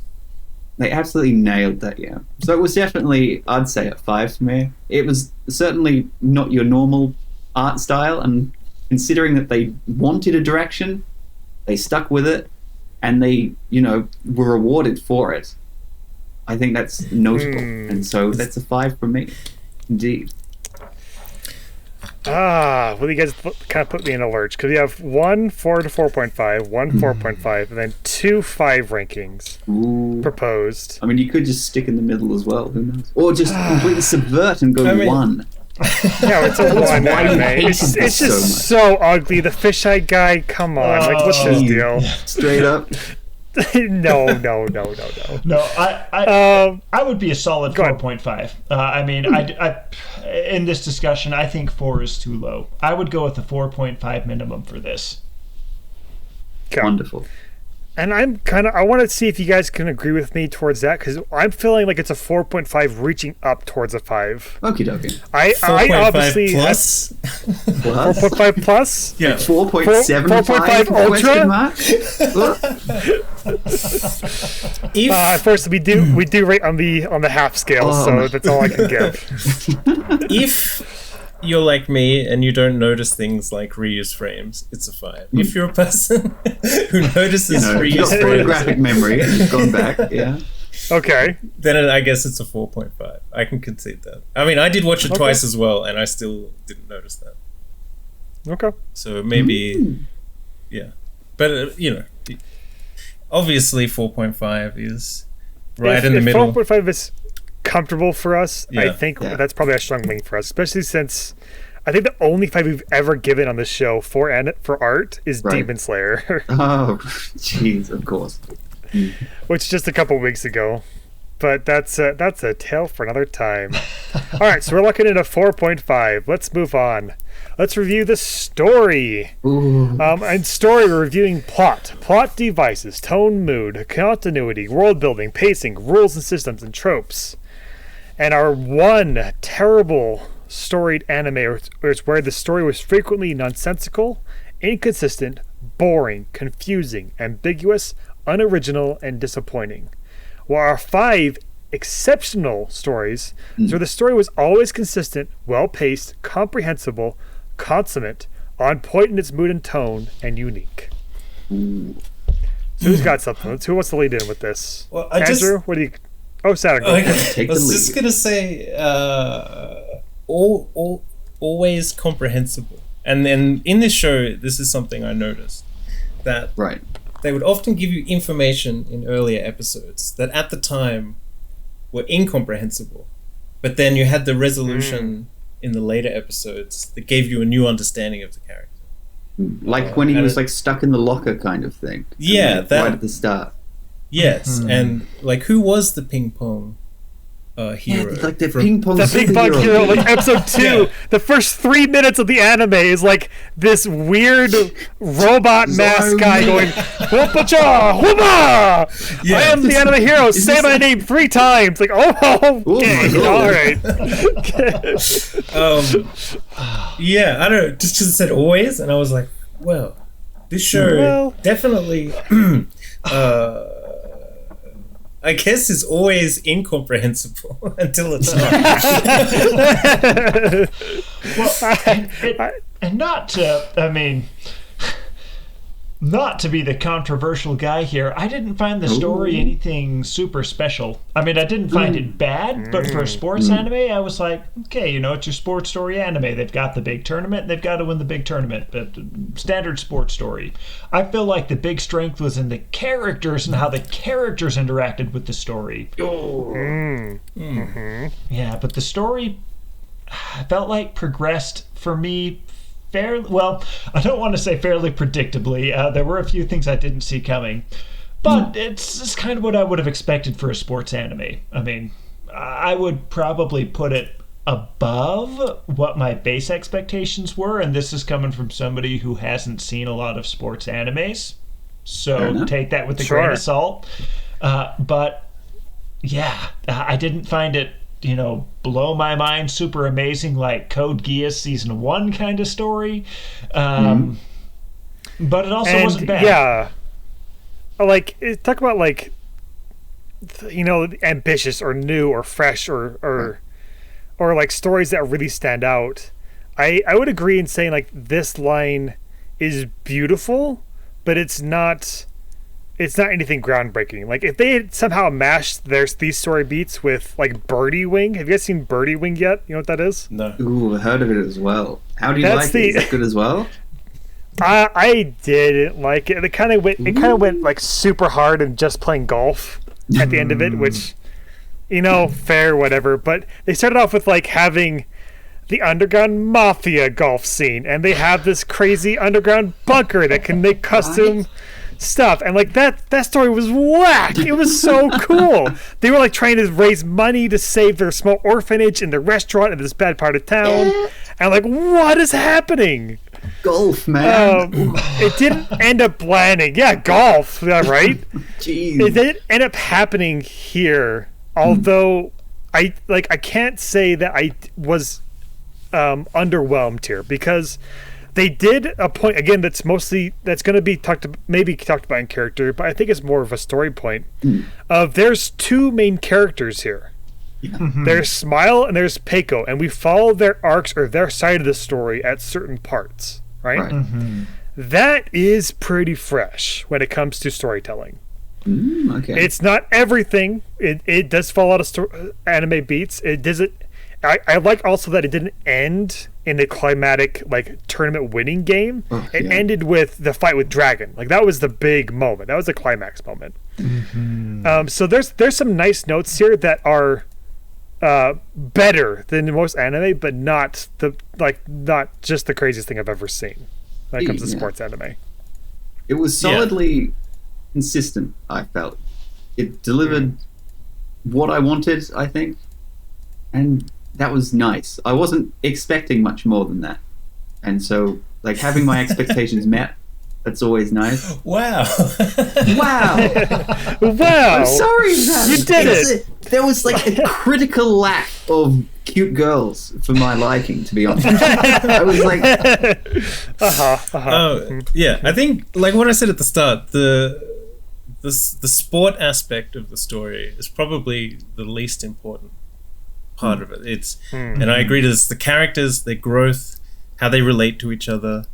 [SPEAKER 4] They absolutely nailed that, So it was definitely, I'd say, a 5 for me. It was certainly not your normal art style, and considering that they wanted a direction, they stuck with it, and they, were rewarded for it. I think that's notable, and so that's a 5 for me, indeed.
[SPEAKER 1] Well, you guys kind of put me in a lurch because we have 1 4 to 4.5, 1 4.5, and then 2 5 rankings proposed.
[SPEAKER 4] I mean, you could just stick in the middle as well. Who knows? Or just completely subvert and go 1.
[SPEAKER 1] No, it's a 1 anime. It's just so ugly. The fisheye guy. Come on, like what's his deal?
[SPEAKER 4] Straight up.
[SPEAKER 1] No.
[SPEAKER 2] No, I would be a solid 4.5. I mean, I in this discussion, I think 4 is too low. I would go with a 4.5 minimum for this.
[SPEAKER 1] Okay.
[SPEAKER 4] Wonderful.
[SPEAKER 1] And I want to see if you guys can agree with me towards that, because I'm feeling like it's a 4.5 reaching up towards a 5.
[SPEAKER 4] Okie dokie.
[SPEAKER 1] I obviously
[SPEAKER 3] plus?
[SPEAKER 1] 4.5 plus?
[SPEAKER 3] Yeah.
[SPEAKER 4] 4.75
[SPEAKER 3] If
[SPEAKER 1] first we do rate on the half scale, so that's all I can give.
[SPEAKER 3] If you're like me and you don't notice things like reuse frames, it's a 5. If you're a person who notices reuse
[SPEAKER 4] you've got
[SPEAKER 3] frames,
[SPEAKER 4] photographic memory and you've gone back,
[SPEAKER 1] Okay.
[SPEAKER 3] Then I guess it's a 4.5. I can concede that. I mean, I did watch it twice as well, and I still didn't notice that.
[SPEAKER 1] Okay.
[SPEAKER 3] So maybe, but obviously 4.5 is right in the middle.
[SPEAKER 1] If 4.5 is comfortable for us, I think that's probably a strong wing for us, especially since I think the only 5 we've ever given on this show for art is Demon Slayer.
[SPEAKER 4] Oh, jeez, of course.
[SPEAKER 1] Which just a couple weeks ago. But that's a tale for another time. All right, so we're looking at a 4.5. Let's move on. Let's review the story. And story, we're reviewing plot devices, tone, mood, continuity, world building, pacing, rules and systems, and tropes. And our one terrible storied anime is where the story was frequently nonsensical, inconsistent, boring, confusing, ambiguous, unoriginal, and disappointing. While our 5 exceptional stories, so the story was always consistent, well-paced, comprehensible, consummate, on point in its mood and tone, and unique. So who's got something? Who wants to lead in with this?
[SPEAKER 3] Well,
[SPEAKER 1] Andrew, what do you... Oh, Saturn.
[SPEAKER 3] I
[SPEAKER 4] Take the
[SPEAKER 3] was
[SPEAKER 4] lead.
[SPEAKER 3] just gonna say, always comprehensible. And then in this show, this is something I noticed, that
[SPEAKER 4] Right.
[SPEAKER 3] they would often give you information in earlier episodes that at the time were incomprehensible, but then you had the resolution in the later episodes that gave you a new understanding of the character.
[SPEAKER 4] Like when he
[SPEAKER 3] and
[SPEAKER 4] was
[SPEAKER 3] it-
[SPEAKER 4] like stuck in the locker kind of thing.
[SPEAKER 3] Yeah,
[SPEAKER 4] Like,
[SPEAKER 3] that-
[SPEAKER 4] right at the start.
[SPEAKER 3] Yes, and like who was the ping pong hero?
[SPEAKER 4] Like the
[SPEAKER 3] from-
[SPEAKER 4] ping pong
[SPEAKER 1] The Big Bug
[SPEAKER 4] superhero.
[SPEAKER 1] Hero, like episode 2,
[SPEAKER 3] Yeah.
[SPEAKER 1] the first 3 minutes of the anime is like this weird robot mask guy going, Whoop-a-cha, whoop-a!
[SPEAKER 3] Yeah.
[SPEAKER 1] I am the anime hero, say my name 3 times. Like, oh, okay,
[SPEAKER 4] my God.
[SPEAKER 1] alright.
[SPEAKER 3] Yeah, I don't know, just because it said always, and I was like, well, this show
[SPEAKER 1] Well-
[SPEAKER 3] definitely, I guess is always incomprehensible until it's not.
[SPEAKER 2] Well, and not to, I mean, not to be the controversial guy here, I didn't find the story anything super special. I mean, I didn't find it bad, but for a sports anime, I was like, okay, you know, it's your sports story anime. They've got the big tournament, they've got to win the big tournament, but standard sports story. I feel like the big strength was in the characters and how the characters interacted with the story. Yeah, but the story, I felt like progressed for me fairly well. I don't want to say fairly predictably. There were a few things I didn't see coming, but it's kind of what I would have expected for a sports anime. I mean, I would probably put it above what my base expectations were, and this is coming from somebody who hasn't seen a lot of sports animes,
[SPEAKER 4] Fair
[SPEAKER 2] so
[SPEAKER 4] enough.
[SPEAKER 2] take that with a
[SPEAKER 1] Sure.
[SPEAKER 2] grain of salt. But yeah, I didn't find it, you know, blow my mind, super amazing, like Code Geass season 1 kind of story. But it also wasn't bad.
[SPEAKER 1] Yeah. Like, talk about, like, you know, ambitious or new or fresh or like stories that really stand out. I would agree in saying, like, this line is beautiful, but it's not anything groundbreaking. Like, if they had somehow mashed these story beats with, like, Birdie Wing. Have you guys seen Birdie Wing yet? You know what that is?
[SPEAKER 3] No.
[SPEAKER 4] Ooh, I heard of it as well. How do you
[SPEAKER 1] That's
[SPEAKER 4] like it? Is it good as well?
[SPEAKER 1] I didn't like it. It kind of went like super hard and just playing golf at the end of it, which, you know, fair, whatever. But they started off with like having the underground mafia golf scene, and they have this crazy underground bunker that can make custom stuff, and like that story was whack. It was so cool. They were like trying to raise money to save their small orphanage and the restaurant in this bad part of town, and like, what is happening?
[SPEAKER 4] Golf, man.
[SPEAKER 1] It didn't end up landing. Yeah, golf, yeah, right?
[SPEAKER 4] Jeez.
[SPEAKER 1] It didn't end up happening here, although I can't say that I was underwhelmed here, because they did a point again that's going to be talked about in character, but I think it's more of a story point of there's 2 main characters here. There's Smile and there's Peiko, and we follow their arcs or their side of the story at certain parts, right? That is pretty fresh when it comes to storytelling.
[SPEAKER 4] Okay.
[SPEAKER 1] It's not everything. It does fall out of anime beats. It doesn't. I like also that it didn't end in a climatic like tournament winning game. It ended with the fight with Dragon. Like, that was the big moment. That was the climax moment. So there's some nice notes here that are better than most anime, but not just the craziest thing I've ever seen when it comes to sports anime.
[SPEAKER 4] It was solidly consistent, I felt. It delivered what I wanted, I think. And that was nice. I wasn't expecting much more than that. And so, like, having my expectations met, that's always nice.
[SPEAKER 3] Wow.
[SPEAKER 4] Wow!
[SPEAKER 1] Wow!
[SPEAKER 4] I'm sorry, man.
[SPEAKER 1] You did it!
[SPEAKER 4] There was like a critical lack of cute girls for my liking, to be honest. I was like,
[SPEAKER 3] yeah, I think like what I said at the start, the sport aspect of the story is probably the least important part of it. And I agree to this. The characters, their growth, how they relate to each other,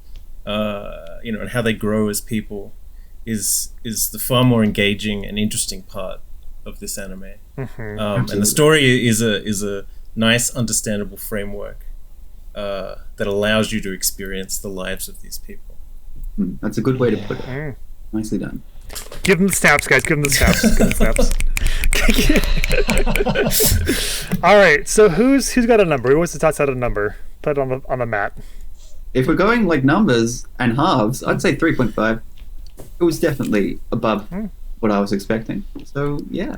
[SPEAKER 3] and how they grow as people is the far more engaging and interesting part of this anime. And the story is a nice, understandable framework that allows you to experience the lives of these people.
[SPEAKER 4] That's a good way to put it. Nicely done.
[SPEAKER 1] Give them the snaps, guys. Give them the snaps. Give them the snaps. All right. So who's got a number? Who wants to toss out a number? Put it on the mat.
[SPEAKER 4] If we're going like numbers and halves, I'd say 3.5. It was definitely above what I was expecting. So yeah,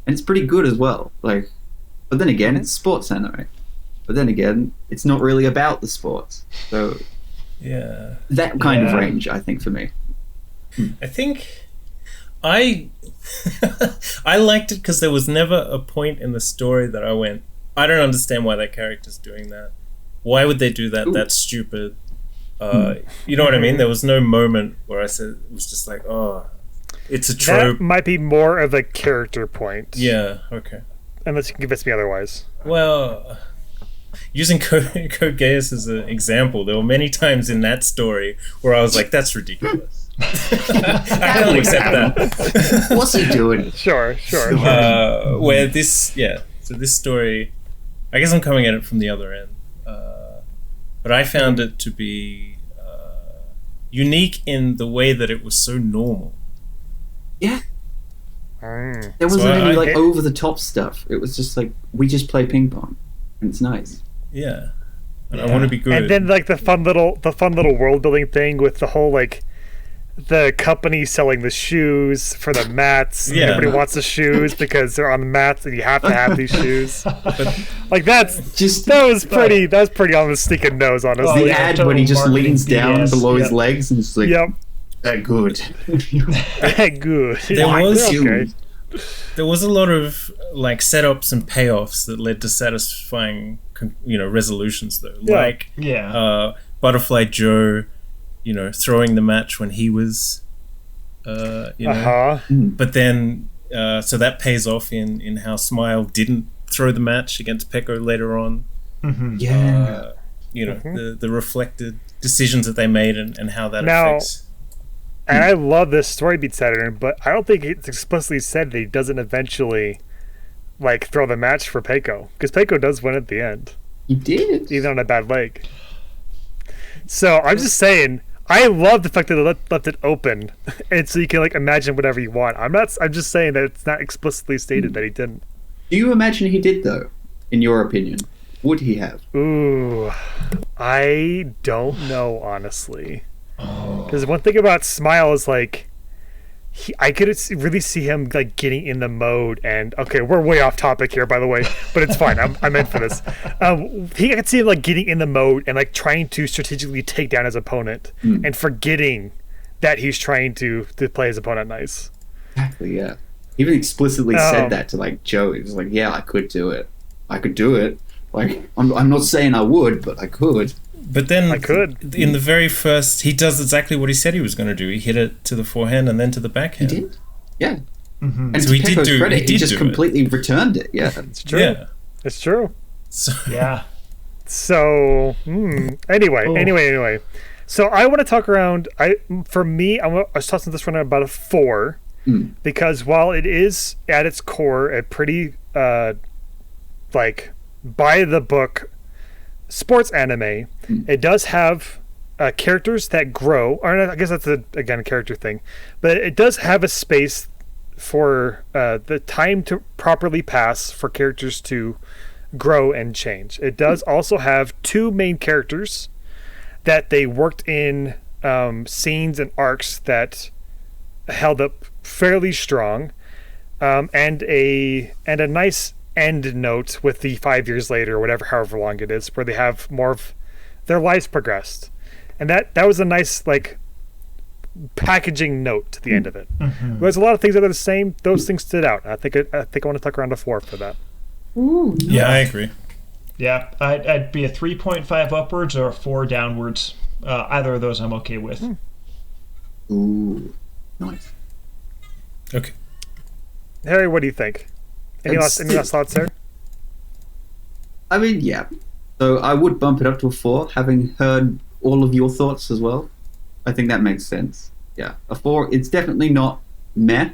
[SPEAKER 4] and it's pretty good as well. Like, but then again, it's sports anime. But then again, it's not really about the sports. So
[SPEAKER 3] yeah,
[SPEAKER 4] that kind of range, I think, for me.
[SPEAKER 3] I think I liked it because there was never a point in the story that I went, I don't understand why that character's doing that. Why would they do that? Ooh. That's stupid. You know what I mean? There was no moment where I said, it was just like, oh, it's a trope.
[SPEAKER 1] That might be more of a character point.
[SPEAKER 3] Yeah, okay.
[SPEAKER 1] Unless you can convince me otherwise.
[SPEAKER 3] Well, using Code Geass as an example, there were many times in that story where I was like, that's ridiculous. I can't accept that.
[SPEAKER 4] What's he doing?
[SPEAKER 1] Sure.
[SPEAKER 3] Where this story, I guess I'm coming at it from the other end. But I found it to be unique in the way that it was so normal.
[SPEAKER 4] Yeah. There wasn't any like over the top stuff. It was just like, we just play ping pong, and it's nice.
[SPEAKER 3] Yeah. And I want to be good.
[SPEAKER 1] And then like the fun little world building thing with the whole like the company selling the shoes for the mats.
[SPEAKER 3] Yeah.
[SPEAKER 1] Everybody wants the shoes because they're on the mats and you have to have these shoes. Like that was pretty on the sneaking nose, honestly.
[SPEAKER 4] The ad when he just leans down below his legs and it's like, good.
[SPEAKER 1] Good.
[SPEAKER 3] There was a lot of like setups and payoffs that led to satisfying, resolutions though. Like Butterfly Joe, throwing the match when he was, but then so that pays off in how Smile didn't throw the match against Peko later on. The reflected decisions that they made and how that affects.
[SPEAKER 1] And I love this story beat Saturn, but I don't think it's explicitly said that he doesn't eventually like throw the match for Peko, because Peko does win at the end.
[SPEAKER 4] He did,
[SPEAKER 1] even on a bad leg. So I'm just saying, I love the fact that they left it open, and so you can like imagine whatever you want. I'm just saying that it's not explicitly stated that he didn't.
[SPEAKER 4] Do you imagine he did though? In your opinion, would he have?
[SPEAKER 1] Ooh, I don't know honestly. Because one thing about Smile is like, I could really see him like getting in the mode, and okay, we're way off topic here, by the way, but it's fine. I'm in for this. I could see him like getting in the mode and like trying to strategically take down his opponent and forgetting that he's trying to play his opponent nice.
[SPEAKER 4] Exactly. Yeah. He even explicitly said that to like Joe. He was like, "Yeah, I could do it. I could do it. Like, I'm not saying I would, but I could."
[SPEAKER 3] But then, in the very first, he does exactly what he said he was going to do. He hit it to the forehand and then to the backhand.
[SPEAKER 4] He did, yeah.
[SPEAKER 3] Mm-hmm.
[SPEAKER 4] And
[SPEAKER 3] so
[SPEAKER 4] to Peko's credit, he just completely returned it. Yeah,
[SPEAKER 1] it's true.
[SPEAKER 3] Yeah,
[SPEAKER 1] it's true.
[SPEAKER 3] So,
[SPEAKER 2] yeah.
[SPEAKER 1] So anyway. So I want to talk around. I was tossing this one at about a 4, because while it is at its core a pretty like by the book sports anime, it does have characters that grow, or I guess that's a character thing, but it does have a space for the time to properly pass for characters to grow and change. It does also have 2 main characters that they worked in scenes and arcs that held up fairly strong, and a nice end note with the 5 years later, or whatever, however long it is, where they have more of their lives progressed, and that was a nice like packaging note to the end of it. There's a lot of things that are the same. Those things stood out. I think I want to tuck around a 4 for that.
[SPEAKER 4] Ooh, nice.
[SPEAKER 3] Yeah, I agree.
[SPEAKER 2] Yeah, I'd be a 3.5 upwards or a 4 downwards. Either of those I'm okay with.
[SPEAKER 4] Ooh, nice.
[SPEAKER 3] Okay.
[SPEAKER 1] Harry, what do you think? Any last thoughts there?
[SPEAKER 4] I mean, yeah. So I would bump it up to a 4, having heard all of your thoughts as well. I think that makes sense. Yeah, a 4. It's definitely not meh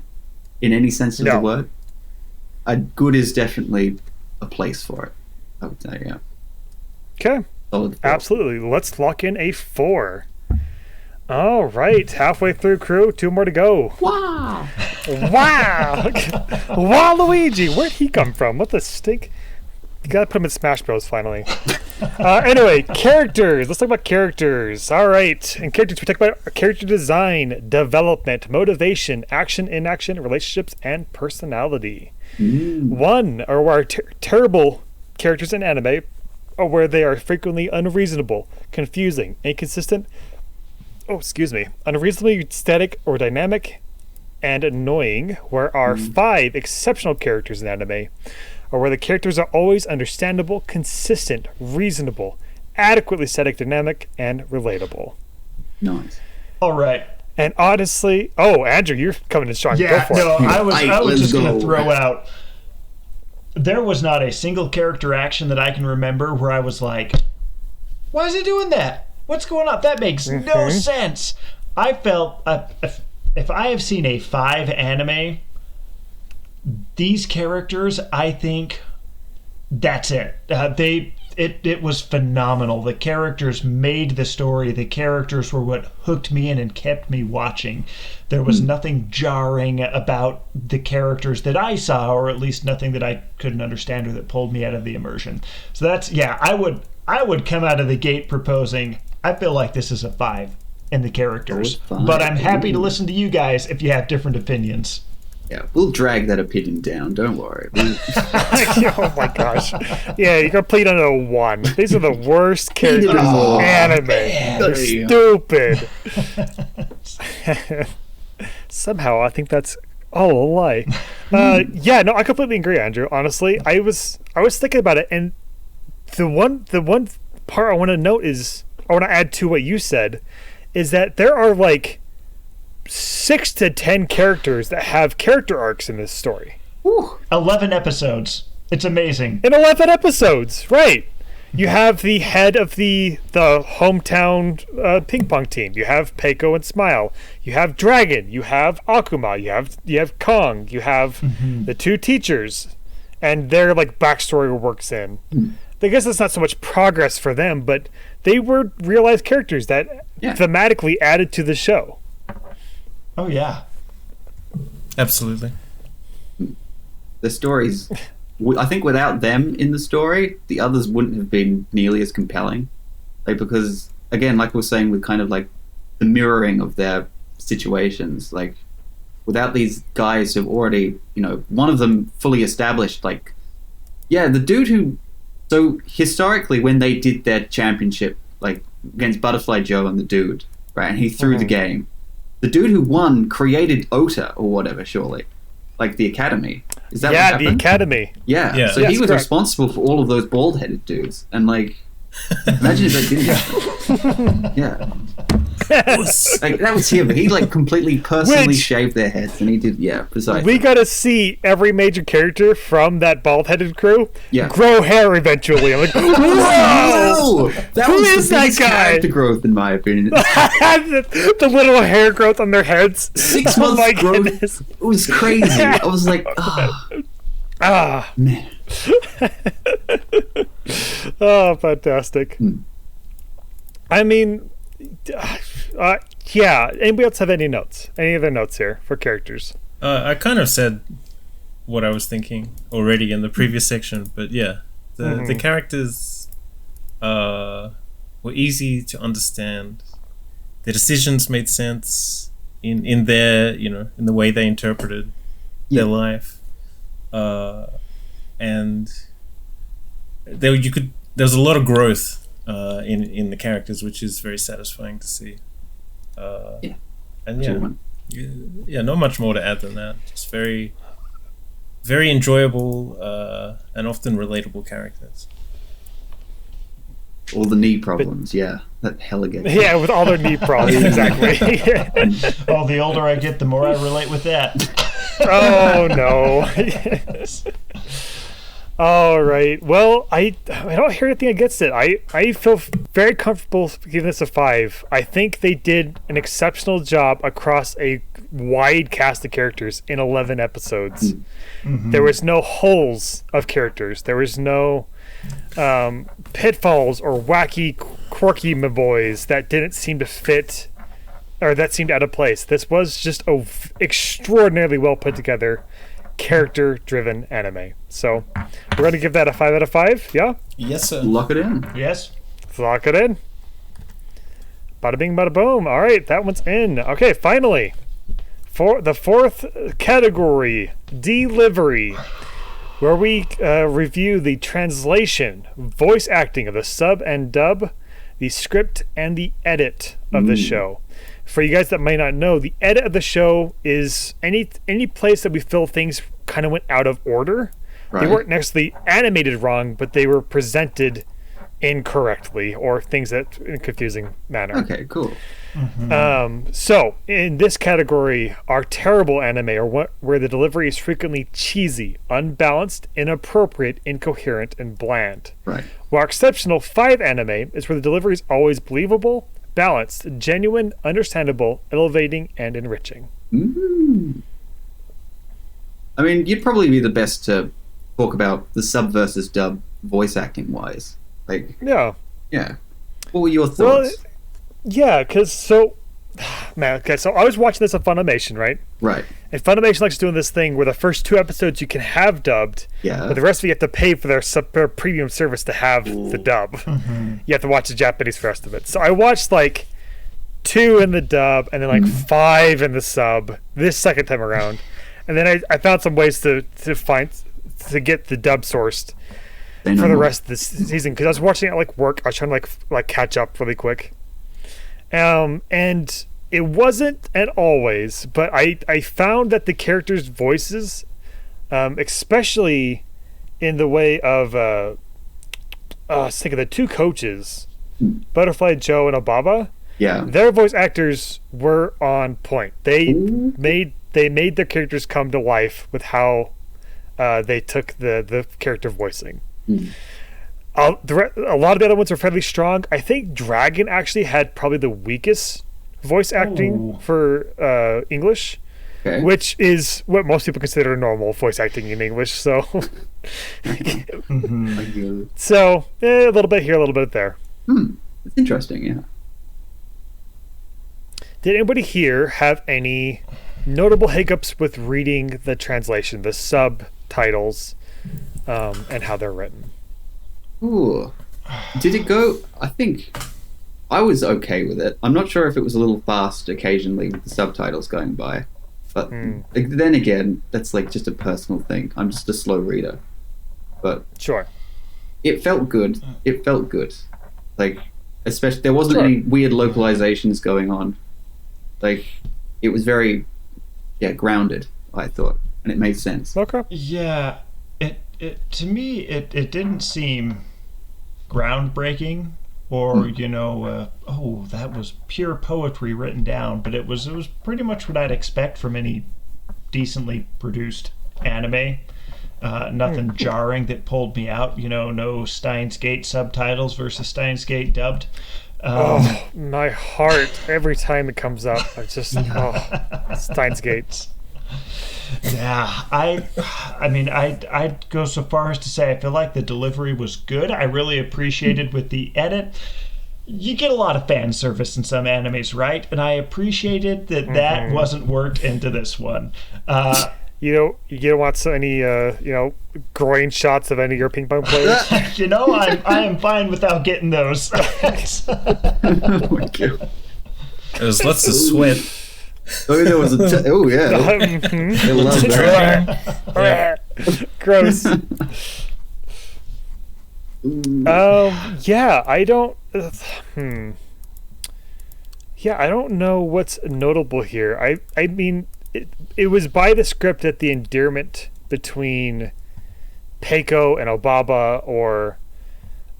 [SPEAKER 4] in any sense of the word. A good is definitely a place for it, I would say. Yeah.
[SPEAKER 1] Okay.
[SPEAKER 4] Solid 4.
[SPEAKER 1] Absolutely. Let's lock in a 4. All right, halfway through, crew. 2 more to go.
[SPEAKER 4] Wow.
[SPEAKER 1] Wow! Waluigi! Where'd he come from? What the stink? You gotta put him in Smash Bros. Finally. Anyway, characters. Let's talk about characters. All right, in characters, we talk about character design, development, motivation, action, inaction, relationships, and personality. One are our terrible characters in anime, or where they are frequently unreasonable, confusing, inconsistent. Unreasonably static or dynamic, and annoying, where are 5 exceptional characters in anime, or where the characters are always understandable, consistent, reasonable, adequately static, dynamic, and relatable.
[SPEAKER 4] Nice.
[SPEAKER 2] All right.
[SPEAKER 1] And honestly, Andrew, you're coming in strong.
[SPEAKER 2] Yeah,
[SPEAKER 1] Go for it.
[SPEAKER 2] I was just going to throw out. There was not a single character action that I can remember where I was like, why is he doing that? What's going on? That makes no sense. I felt, if I have seen a 5 anime, these characters, I think that's it. It was phenomenal. The characters made the story. The characters were what hooked me in and kept me watching. There was nothing jarring about the characters that I saw, or at least nothing that I couldn't understand or that pulled me out of the immersion. So that's, I would come out of the gate proposing, I feel like this is a 5 in the characters. But I'm happy to listen to you guys if you have different opinions.
[SPEAKER 4] Yeah, we'll drag that opinion down. Don't worry.
[SPEAKER 1] Oh my gosh. Yeah, you're complete on a 1. These are the worst characters in anime. They're stupid. Somehow, I think that's all a lie. I completely agree, Andrew. Honestly, I was thinking about it, and the one part I want to note is, I want to add to what you said, is that there are like 6 to 10 characters that have character arcs in this story.
[SPEAKER 2] 11 episodes. It's amazing.
[SPEAKER 1] In 11 episodes, right. You have the head of the hometown ping pong team. You have Peiko and Smile. You have Dragon. You have Akuma. You have Kong. You have the 2 teachers, and their like backstory works in. I guess it's not so much progress for them, but they were real-life characters that thematically added to the show.
[SPEAKER 2] Oh, yeah.
[SPEAKER 3] Absolutely.
[SPEAKER 4] The stories, I think without them in the story, the others wouldn't have been nearly as compelling. Like, because, again, like we were saying with kind of like the mirroring of their situations, like without these guys who've already, one of them fully established, like, the dude who, so historically when they did their championship, like against Butterfly Joe and the dude, right, and he threw the game, the dude who won created OTA or whatever, surely. Like the Academy. Is that what happened?
[SPEAKER 1] The Academy.
[SPEAKER 4] Yeah. So he was responsible for all of those bald-headed dudes. And like, imagine if that didn't happen. Yeah. Like, that was him. He like completely personally shaved their heads, and he did. Yeah, precisely.
[SPEAKER 1] We got to see every major character from that bald-headed crew grow hair eventually. I'm like, whoa!
[SPEAKER 4] That was the biggest character growth, in my opinion.
[SPEAKER 1] the little hair growth on their heads.
[SPEAKER 4] 6 months growth. Goodness. It was crazy. I was like, man.
[SPEAKER 1] Oh, fantastic. I mean, anybody else have any notes? Any other notes here for characters?
[SPEAKER 3] I kind of said what I was thinking already in the previous section, but the characters were easy to understand. The decisions made sense in their, in the way they interpreted their life, and there was a lot of growth in the characters, which is very satisfying to see. And
[SPEAKER 4] That's all, man.
[SPEAKER 3] yeah, not much more to add than that. Just very, very enjoyable and often relatable characters.
[SPEAKER 4] All the knee problems, yeah. That hella gets.
[SPEAKER 1] Yeah, with all their knee problems, exactly.
[SPEAKER 2] Oh, the older I get, the more I relate with that.
[SPEAKER 1] Oh no. All right. Well, I don't hear anything against it. I feel very comfortable giving this a 5. I think they did an exceptional job across a wide cast of characters in 11 episodes.
[SPEAKER 2] Mm-hmm.
[SPEAKER 1] There was no holes of characters. There was no pitfalls or wacky, quirky boys that didn't seem to fit or that seemed out of place. This was just a extraordinarily well put together, character-driven anime. So we're going to give that a 5 out of 5. Yeah?
[SPEAKER 3] Yes, sir.
[SPEAKER 4] Lock it in.
[SPEAKER 2] Yes.
[SPEAKER 1] Let's lock it in. Bada bing, bada boom. All right, that one's in. Okay, finally, for the 4th category, delivery, where we review the translation, voice acting of the sub and dub, the script, and the edit of the show. For you guys that might not know, the edit of the show is any place that we feel things kind of went out of order.
[SPEAKER 4] Right.
[SPEAKER 1] They weren't necessarily animated wrong, but they were presented incorrectly or things that in a confusing manner.
[SPEAKER 4] Okay, cool.
[SPEAKER 1] So in this category are terrible anime, or where the delivery is frequently cheesy, unbalanced, inappropriate, incoherent, and bland.
[SPEAKER 4] Right.
[SPEAKER 1] While exceptional 5 anime is where the delivery is always believable, balanced, genuine, understandable, elevating, and enriching.
[SPEAKER 4] I mean, you'd probably be the best to talk about the sub versus dub voice acting wise. Like,
[SPEAKER 1] Yeah.
[SPEAKER 4] yeah. What were your
[SPEAKER 1] Well,
[SPEAKER 4] thoughts?
[SPEAKER 1] yeah, because so I was watching this on Funimation, right?
[SPEAKER 4] Right.
[SPEAKER 1] And Funimation likes doing this thing where the first 2 episodes you can have dubbed,
[SPEAKER 4] Yeah.
[SPEAKER 1] but the rest of you have to pay for their premium service to have the dub. You have to watch the Japanese for the rest of it. So I watched like 2 in the dub and then like 5 in the sub this second time around. And then I found some ways to get the dub sourced for the rest of this season, because I was watching it at like work. I was trying to like catch up really quick. And it wasn't at always, but I found that the characters' voices, especially in the way of let's think of the 2 coaches, Butterfly Joe and Ababa.
[SPEAKER 4] Yeah.
[SPEAKER 1] Their voice actors were on point. They made their characters come to life with how they took the character voicing. A lot of the other ones are fairly strong. I think Dragon actually had probably the weakest voice acting for English,
[SPEAKER 4] Okay.
[SPEAKER 1] which is what most people consider normal voice acting in English. So, so a little bit here, a little bit there.
[SPEAKER 4] It's interesting, yeah.
[SPEAKER 1] Did anybody here have any notable hiccups with reading the translation, the subtitles, and how they're written?
[SPEAKER 4] Ooh. Did it go? I think I was okay with it. I'm not sure if it was a little fast occasionally with the subtitles going by. But then again, that's like just a personal thing. I'm just a slow reader. But
[SPEAKER 1] Sure.
[SPEAKER 4] it felt good. It felt good. Like, especially, there wasn't any weird localizations going on. Like, it was very, grounded, I thought. And it made sense.
[SPEAKER 1] Okay.
[SPEAKER 2] Yeah, it to me it didn't seem groundbreaking or that was pure poetry written down, but it was pretty much what I'd expect from any decently produced anime. Nothing jarring that pulled me out. No Steins Gate subtitles versus Steins Gate dubbed.
[SPEAKER 1] My heart every time it comes up. I just Steins Gate.
[SPEAKER 2] Yeah, I mean, I'd go so far as to say I feel like the delivery was good. I really appreciated with the edit. You get a lot of fan service in some animes, right? And I appreciated that wasn't worked into this one.
[SPEAKER 1] You don't want any groin shots of any of your ping pong players?
[SPEAKER 2] I am fine without getting those.
[SPEAKER 4] Oh my God.
[SPEAKER 3] There's lots of sweat.
[SPEAKER 4] Oh, there was oh yeah. I love that.
[SPEAKER 1] Gross. Yeah, I don't. Yeah, I don't know what's notable here. I mean, it was by the script that the endearment between Peiko and Obaba, or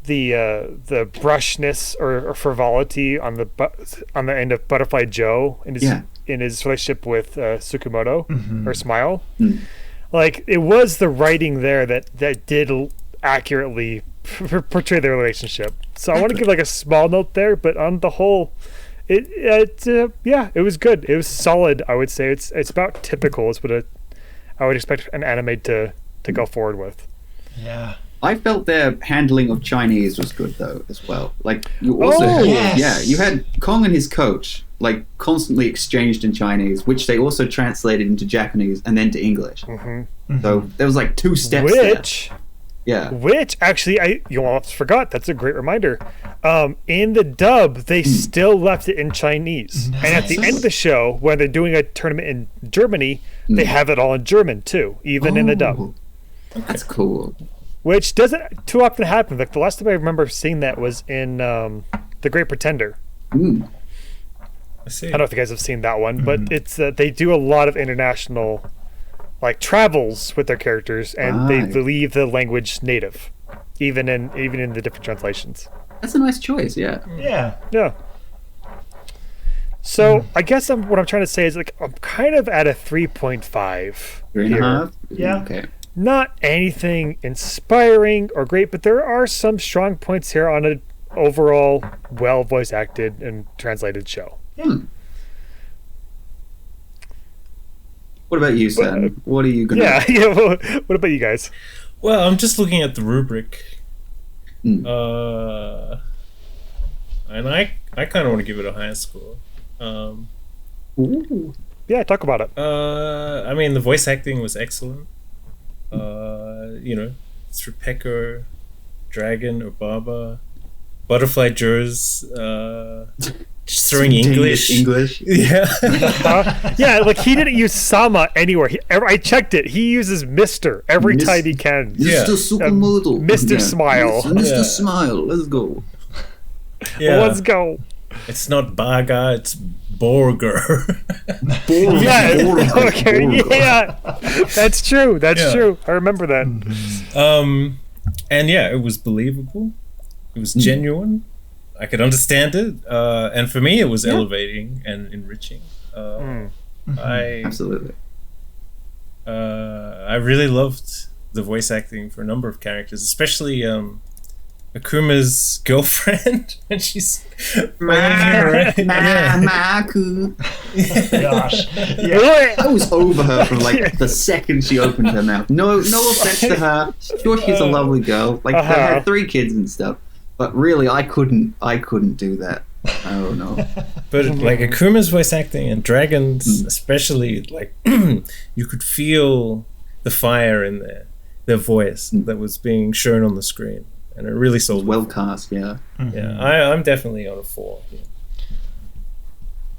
[SPEAKER 1] the brushness or frivolity on the end of Butterfly Joe in his relationship with Tsukumoto or Smile. Like, it was the writing there that did accurately portray their relationship. So I want to give like a small note there, but on the whole, it was good. It was solid. I would say it's about typical is what I would expect an anime to go forward with.
[SPEAKER 2] Yeah.
[SPEAKER 4] I felt their handling of Chinese was good though as well. Like you also you had Kong and his coach like constantly exchanged in Chinese, which they also translated into Japanese and then to English. So there was like 2 steps there.
[SPEAKER 1] Which actually you almost forgot. That's a great reminder. In the dub, they still left it in Chinese. Nice. And at the end of the show, when they're doing a tournament in Germany, they have it all in German too, even in the dub.
[SPEAKER 4] That's cool.
[SPEAKER 1] Which doesn't too often happen. Like the last time I remember seeing that was in The Great Pretender.
[SPEAKER 3] I see.
[SPEAKER 1] I don't know if you guys have seen that one, but it's they do a lot of international like travels with their characters, and they leave the language native, even in the different translations.
[SPEAKER 4] That's a nice choice.
[SPEAKER 2] Yeah.
[SPEAKER 1] So I guess what I'm trying to say is like I'm kind of at a 3.5.
[SPEAKER 4] 3.5.
[SPEAKER 2] Yeah.
[SPEAKER 4] Okay.
[SPEAKER 1] Not anything inspiring or great, but there are some strong points here on an overall well voice acted and translated show.
[SPEAKER 4] What about you, Sam? What are you gonna?
[SPEAKER 1] What about you guys?
[SPEAKER 3] Well, I'm just looking at the rubric, and I kind of want to give it a higher score.
[SPEAKER 1] Yeah, talk about it.
[SPEAKER 3] I mean, the voice acting was excellent. Through Peko, Dragon, Obaba, Butterfly Joe's just throwing English. Yeah.
[SPEAKER 1] Yeah, like he didn't use Sama anywhere. I checked it. He uses Mr. every time he can.
[SPEAKER 4] Mr. Supermodel.
[SPEAKER 1] Mr. Smile.
[SPEAKER 4] Mr. Smile. Let's go.
[SPEAKER 1] Yeah. Let's go.
[SPEAKER 3] It's not Baga, it's Borger.
[SPEAKER 1] Yeah, that's true. That's true. I remember that.
[SPEAKER 3] And yeah, it was believable. It was genuine. I could understand it, and for me, it was elevating and enriching.
[SPEAKER 4] Absolutely.
[SPEAKER 3] I really loved the voice acting for a number of characters, especially Akuma's girlfriend, and she's
[SPEAKER 2] Gosh,
[SPEAKER 4] I was over her from like the second she opened her mouth. No offense to her. Sure, she's a lovely girl. Like they had 3 kids and stuff. But really, I couldn't do that. Oh no!
[SPEAKER 3] But like Akuma's voice acting and Dragon's, especially, like you could feel the fire in their voice that was being shown on the screen, and it really sold.
[SPEAKER 4] Well cast, yeah.
[SPEAKER 3] Yeah, I'm definitely on a 4. Yeah.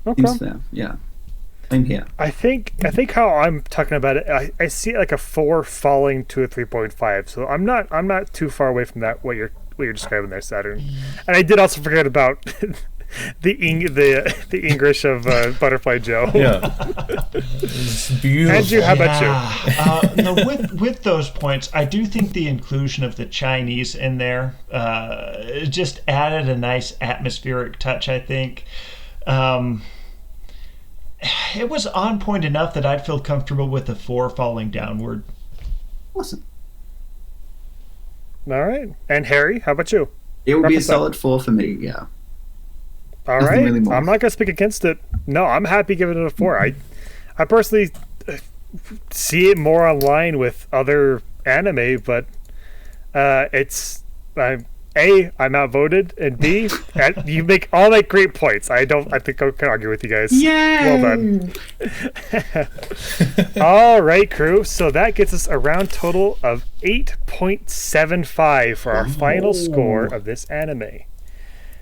[SPEAKER 1] Okay.
[SPEAKER 4] Seems fair. Yeah. Same here.
[SPEAKER 1] I think how I'm talking about it, I see it like a 4 falling to a 3.5. So I'm not too far away from that. What you're describing there, Saturn. And I did also forget about the English of Butterfly Joe.
[SPEAKER 3] Yeah, it's beautiful.
[SPEAKER 1] Andrew, how about
[SPEAKER 2] you? No, with those points, I do think the inclusion of the Chinese in there just added a nice atmospheric touch. I think it was on point enough that I'd feel comfortable with a 4 falling downward.
[SPEAKER 4] Awesome.
[SPEAKER 1] All right. And Harry, how about you?
[SPEAKER 4] It would be a solid 4 for me, yeah.
[SPEAKER 1] All right. Really I'm not going to speak against it. No, I'm happy giving it a 4. I personally see it more online with other anime, but I'm outvoted, and B, you all make great points. I think I can argue with you guys.
[SPEAKER 4] Yay!
[SPEAKER 1] Well done. All right, crew. So that gets us a round total of 8.75 for our final score of this anime.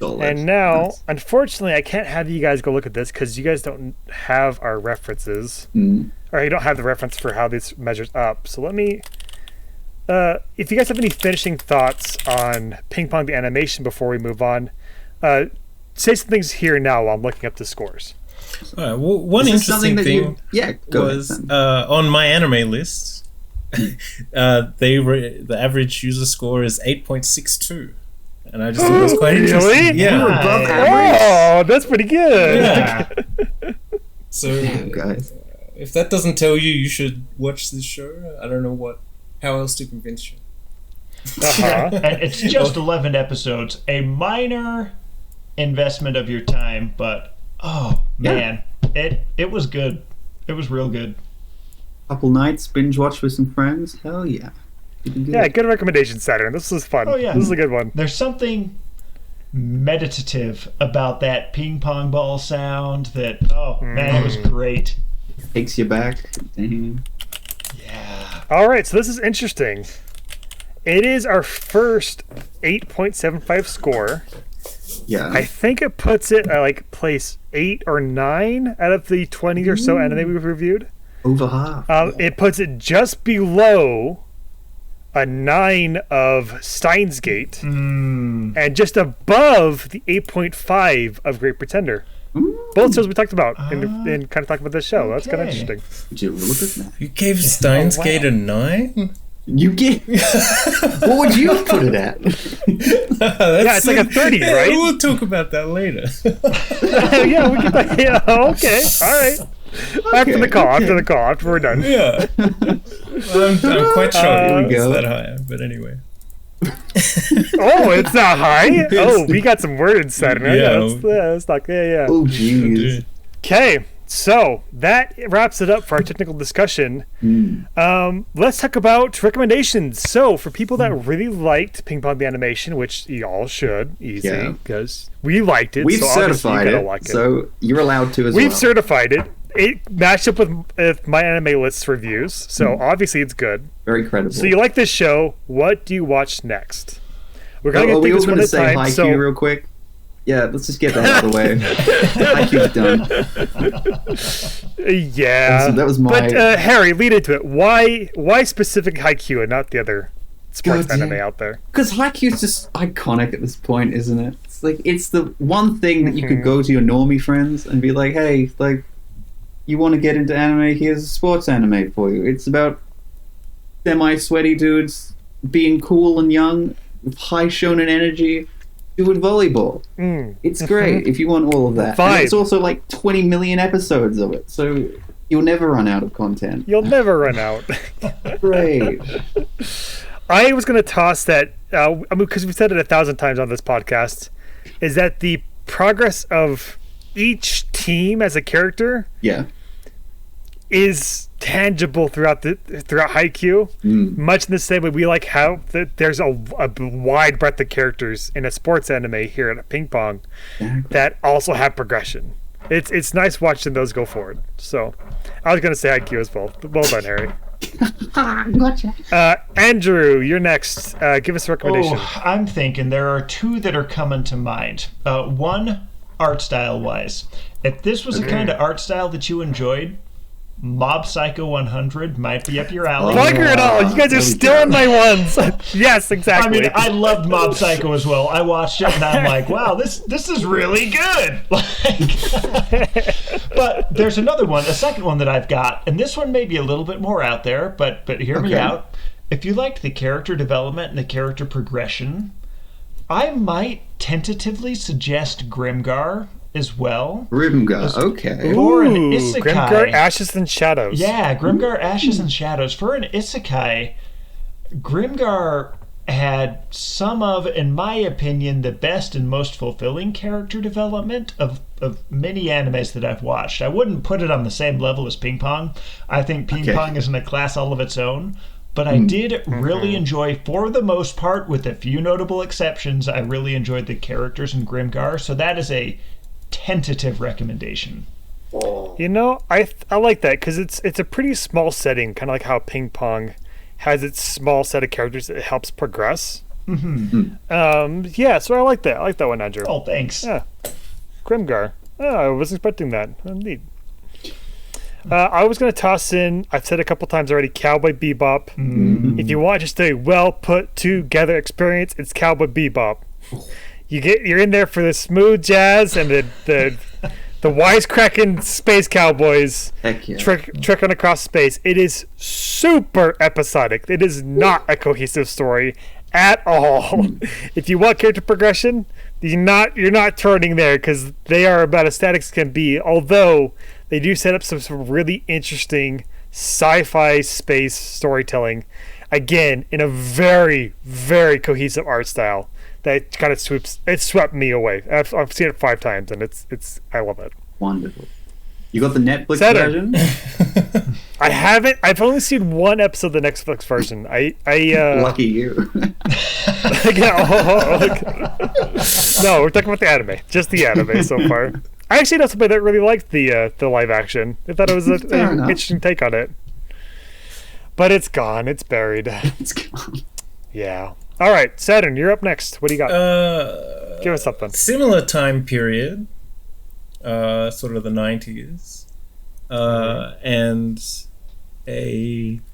[SPEAKER 1] And now, unfortunately, I can't have you guys go look at this because you guys don't have our references, or you don't have the reference for how this measures up. So let me. If you guys have any finishing thoughts on Ping Pong the animation before we move on, say some things here now while I'm looking up the scores.
[SPEAKER 3] All right, well, one interesting thing was on my anime list, the average user score is 8.62. And I just thought that was quite interesting. Yeah.
[SPEAKER 4] You're above average.
[SPEAKER 1] Oh, that's pretty good.
[SPEAKER 3] Yeah. So,
[SPEAKER 4] Damn, guys.
[SPEAKER 3] if that doesn't tell you, you should watch this show. I don't know how else to convince you.
[SPEAKER 2] And it's just 11 episodes. A minor investment of your time, but man, it was good. It was real good.
[SPEAKER 4] Couple nights, binge watch with some friends. Hell yeah.
[SPEAKER 1] Yeah, good recommendation, Saturn. This was fun.
[SPEAKER 2] Oh, yeah.
[SPEAKER 1] This is a good one.
[SPEAKER 2] There's something meditative about that ping pong ball sound that, man, it was great.
[SPEAKER 4] Takes you back. Damn.
[SPEAKER 2] Yeah.
[SPEAKER 1] All right, so this is interesting. It is our first 8.75 score.
[SPEAKER 4] Yeah.
[SPEAKER 1] I think it puts it at place 8 or 9 out of the 20 or so anime we've reviewed.
[SPEAKER 4] Over half.
[SPEAKER 1] It puts it just below a 9 of Steins Gate and just above the 8.5 of Great Pretender. Both shows we talked about and kind of talked about this show. That's kind of interesting.
[SPEAKER 4] Would you look at that?
[SPEAKER 3] You gave Steins Gate a 9?
[SPEAKER 4] You get. What would you have put it at?
[SPEAKER 1] Yeah, it's like a 30, right?
[SPEAKER 3] We'll talk about that later.
[SPEAKER 1] Yeah, we can. Yeah, okay, all right. After the call, after we're done.
[SPEAKER 3] Yeah. I'm quite shocked it's that high, but anyway.
[SPEAKER 1] Oh, it's not high? Oh, we got some words said. Yeah, let's talk. Yeah.
[SPEAKER 4] Oh, jeez.
[SPEAKER 1] Okay, so that wraps it up for our technical discussion. Let's talk about recommendations. So, for people that really liked Ping Pong the animation, which y'all should, easy, because we liked it.
[SPEAKER 4] We've
[SPEAKER 1] so
[SPEAKER 4] certified it,
[SPEAKER 1] like
[SPEAKER 4] so you're allowed to as well.
[SPEAKER 1] We've certified it. It matched up with my anime list's reviews, so obviously it's good.
[SPEAKER 4] Very credible.
[SPEAKER 1] So you like this show? What do you watch next? We're
[SPEAKER 4] Are we all going to say
[SPEAKER 1] time,
[SPEAKER 4] Haikyuu real quick? Yeah, let's just get that out of the way. Haikyuu's done.
[SPEAKER 1] Yeah,
[SPEAKER 4] that was my.
[SPEAKER 1] But Harry, lead into it. Why specific Haikyuu and not the other sports anime out there?
[SPEAKER 4] Because Haikyuu's just iconic at this point, isn't it? It's like it's the one thing that you could go to your normie friends and be like, hey, like, you want to get into anime? Here's a sports anime for you. It's about semi-sweaty dudes being cool and young with high shonen energy doing volleyball. It's great if you want all of that. And it's also like 20 million episodes of it, so you'll never run out of content.
[SPEAKER 1] You'll never run out.
[SPEAKER 4] Great.
[SPEAKER 1] I was going to toss that, because we've said it 1,000 times on this podcast, is that the progress of each team as a character is tangible throughout Haikyuu, much in the same way we like how there's a wide breadth of characters in a sports anime here at Ping Pong that also have progression. It's nice watching those go forward. So I was going to say Haikyuu as well. Well done, Harry.
[SPEAKER 5] Gotcha.
[SPEAKER 1] Andrew, you're next. Give us a recommendation.
[SPEAKER 2] I'm thinking there are two that are coming to mind. One, art style wise. If this was the kind of art style that you enjoyed, Mob Psycho 100 might be up your alley.
[SPEAKER 1] Bugger it all. You guys are stealing my ones. Yes, exactly.
[SPEAKER 2] I mean, I loved Mob Psycho as well. I watched it and I'm like, wow, this is really good. But there's another one, a second one that I've got, and this one may be a little bit more out there, but hear me out. If you liked the character development and the character progression, I might tentatively suggest Grimgar as well.
[SPEAKER 4] Grimgar, okay.
[SPEAKER 2] For an isekai.
[SPEAKER 1] Grimgar, Ashes and Shadows.
[SPEAKER 2] Yeah, Grimgar, Ashes and Shadows. For an isekai, Grimgar had some of, in my opinion, the best and most fulfilling character development of many animes that I've watched. I wouldn't put it on the same level as Ping Pong. I think Ping Pong is in a class all of its own. But I did really enjoy, for the most part, with a few notable exceptions, I really enjoyed the characters in Grimgar. So that is a tentative recommendation.
[SPEAKER 1] You know, I like that because it's a pretty small setting, kind of like how Ping Pong has its small set of characters that helps progress. Yeah, so I like that. I like that one, Andrew.
[SPEAKER 2] Oh, thanks.
[SPEAKER 1] Yeah, Grimgar. Oh, I wasn't expecting that. Neat. I was going to toss in, I've said a couple times already, Cowboy Bebop. If you want just a well put together experience, it's Cowboy Bebop. you're in there for the smooth jazz and the wisecracking space cowboys.
[SPEAKER 4] Heck yeah.
[SPEAKER 1] Trekking across space. It is super episodic. It is not a cohesive story at all. If you want character progression, you're not turning there, because they are about as static as can be. Although they do set up some really interesting sci-fi space storytelling. Again, in a very, very cohesive art style that kind of swept me away. I've seen it 5 times, and it's I love it.
[SPEAKER 4] Wonderful. You got the Netflix
[SPEAKER 1] Saturn.
[SPEAKER 4] version?
[SPEAKER 1] I haven't. I've only seen one episode of the Netflix version.
[SPEAKER 4] Lucky you.
[SPEAKER 1] No, we're talking about the anime. Just the anime so far. I actually know somebody that really liked the live action. I thought it was an interesting take on it. But it's gone. It's buried.
[SPEAKER 4] It's gone.
[SPEAKER 1] Yeah. All right, Saturn, you're up next. What do you got? Give us something.
[SPEAKER 3] Similar time period, sort of the 90s, and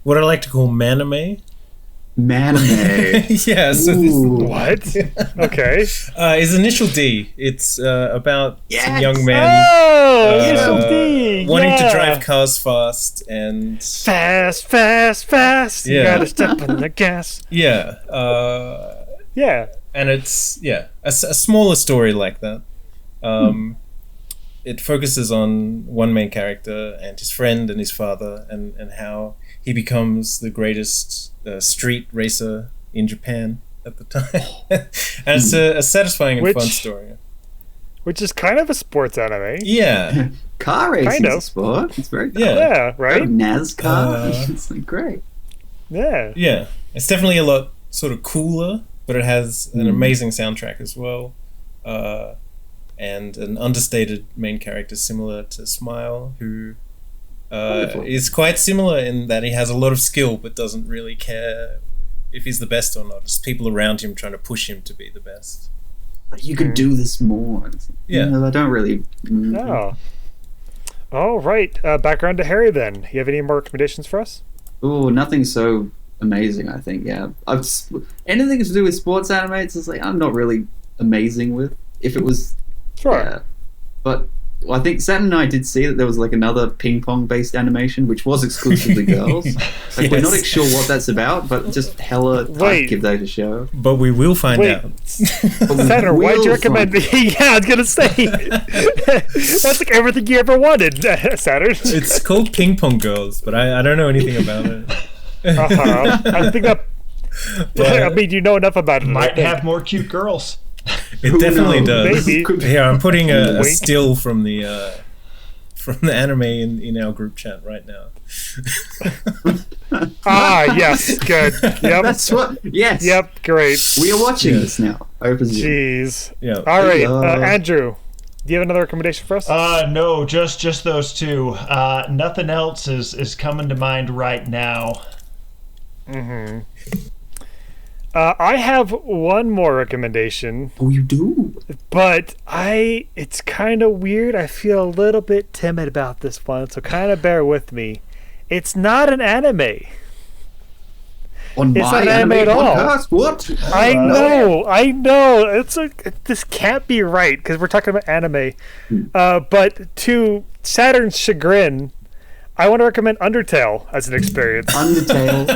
[SPEAKER 3] what I like to call manime.
[SPEAKER 4] Manime.
[SPEAKER 3] Yeah. So
[SPEAKER 1] What? Okay.
[SPEAKER 3] Is Initial D. It's about some
[SPEAKER 4] Yes!
[SPEAKER 3] young men
[SPEAKER 1] Initial D.
[SPEAKER 3] wanting to
[SPEAKER 1] yeah.
[SPEAKER 3] drive cars fast and
[SPEAKER 1] Fast. You
[SPEAKER 3] Yeah.
[SPEAKER 1] gotta step on the gas.
[SPEAKER 3] yeah.
[SPEAKER 1] Yeah.
[SPEAKER 3] And it's a smaller story like that. It focuses on one main character and his friend and his father, and how he becomes the greatest street racer in Japan at the time. And it's a satisfying and fun story.
[SPEAKER 1] Which is kind of a sports anime.
[SPEAKER 3] Yeah.
[SPEAKER 4] Car racing
[SPEAKER 1] Kind
[SPEAKER 4] is
[SPEAKER 1] of.
[SPEAKER 4] a sport. It's very cool.
[SPEAKER 3] Yeah.
[SPEAKER 1] Yeah, right?
[SPEAKER 4] NASCAR. It's like great.
[SPEAKER 1] Yeah.
[SPEAKER 3] Yeah. It's definitely a lot sort of cooler, but it has an amazing soundtrack as well. And an understated main character similar to Smile, who is quite similar in that he has a lot of skill but doesn't really care if he's the best or not. It's people around him trying to push him to be the best.
[SPEAKER 4] You could do this more.
[SPEAKER 3] Yeah.
[SPEAKER 4] I don't really.
[SPEAKER 1] Oh. All right. Background to Harry, then. You have any more recommendations for us?
[SPEAKER 4] Oh, nothing so amazing, I think, yeah. Anything to do with sports anime, it's just like I'm not really amazing with. If it was...
[SPEAKER 1] Sure.
[SPEAKER 4] Yeah. But I think Saturn and I did see that there was like another ping pong based animation, which was exclusively girls. Like, we're not sure what that's about, but just hella
[SPEAKER 1] Wait.
[SPEAKER 4] I'd give that a show.
[SPEAKER 3] But we will find out.
[SPEAKER 1] Saturn, why'd you recommend... Yeah, I was going to say. That's like everything you ever wanted, Saturn.
[SPEAKER 3] It's called Ping Pong Girls, but I don't know anything about it.
[SPEAKER 1] I think that... I mean, you know enough about it.
[SPEAKER 2] Might have more cute girls.
[SPEAKER 3] It definitely does.
[SPEAKER 1] Maybe.
[SPEAKER 3] Here, I'm putting a
[SPEAKER 1] Wink.
[SPEAKER 3] still from the anime in our group chat right now.
[SPEAKER 1] Yes, good. Yep.
[SPEAKER 4] That's what. Yes.
[SPEAKER 1] Yep, great.
[SPEAKER 4] We are watching
[SPEAKER 3] Yes.
[SPEAKER 4] this now. Open Zoom.
[SPEAKER 1] Jeez.
[SPEAKER 3] Yeah.
[SPEAKER 1] All right,
[SPEAKER 4] Hello.
[SPEAKER 1] Andrew, do you have another recommendation for us?
[SPEAKER 2] No, just those two. Nothing else is coming to mind right now.
[SPEAKER 1] I have one more recommendation,
[SPEAKER 4] Oh, you do?
[SPEAKER 1] but it's kind of weird. I feel a little bit timid about this one, so kind of bear with me. It's not an anime.
[SPEAKER 4] On
[SPEAKER 1] It's
[SPEAKER 4] my
[SPEAKER 1] not anime
[SPEAKER 4] anime
[SPEAKER 1] at all.
[SPEAKER 4] podcast? What?
[SPEAKER 1] I know. It's this can't be right because we're talking about anime. But to Saturn's chagrin, I want to recommend Undertale as an experience.
[SPEAKER 4] Undertale.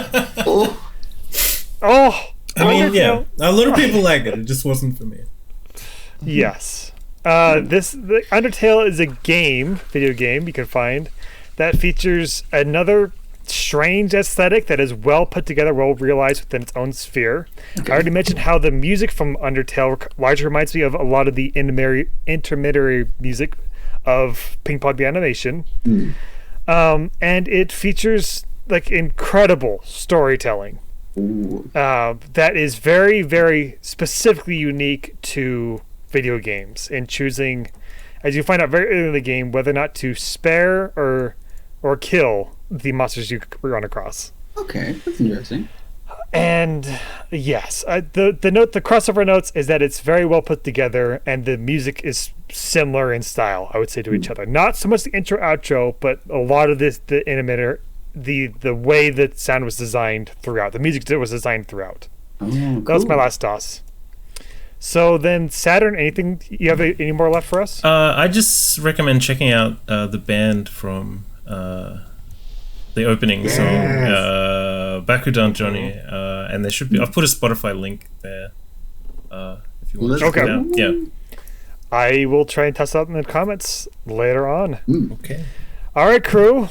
[SPEAKER 4] Oh.
[SPEAKER 1] Oh,
[SPEAKER 3] I mean, yeah,
[SPEAKER 1] Undertale.
[SPEAKER 3] a lot of people like it. It just wasn't for me.
[SPEAKER 1] Yes. The Undertale is a video game you can find that features another strange aesthetic that is well put together, well realized within its own sphere. I already mentioned how the music from Undertale largely reminds me of a lot of the intermediary music of Ping Pong the Animation. And it features like incredible storytelling.
[SPEAKER 4] Ooh.
[SPEAKER 1] That is very, very specifically unique to video games in choosing, as you find out very early in the game, whether or not to spare or kill the monsters you run across.
[SPEAKER 4] Okay, that's interesting.
[SPEAKER 1] And yes, the crossover notes is that it's very well put together, and the music is similar in style, I would say, to each other. Not so much the intro outro, but a lot of this, the animator, the way that sound was designed throughout, the music that was designed throughout.
[SPEAKER 4] Oh, cool.
[SPEAKER 1] That was my last toss. So then, Saturn, anything you have any more left for us?
[SPEAKER 3] I just recommend checking out the band from the opening song, Bakudan Johnny, and there should be. I've put a Spotify link there. If you want to check it out. Yeah.
[SPEAKER 1] I will try and test out in the comments later on.
[SPEAKER 3] Okay.
[SPEAKER 1] All right, crew,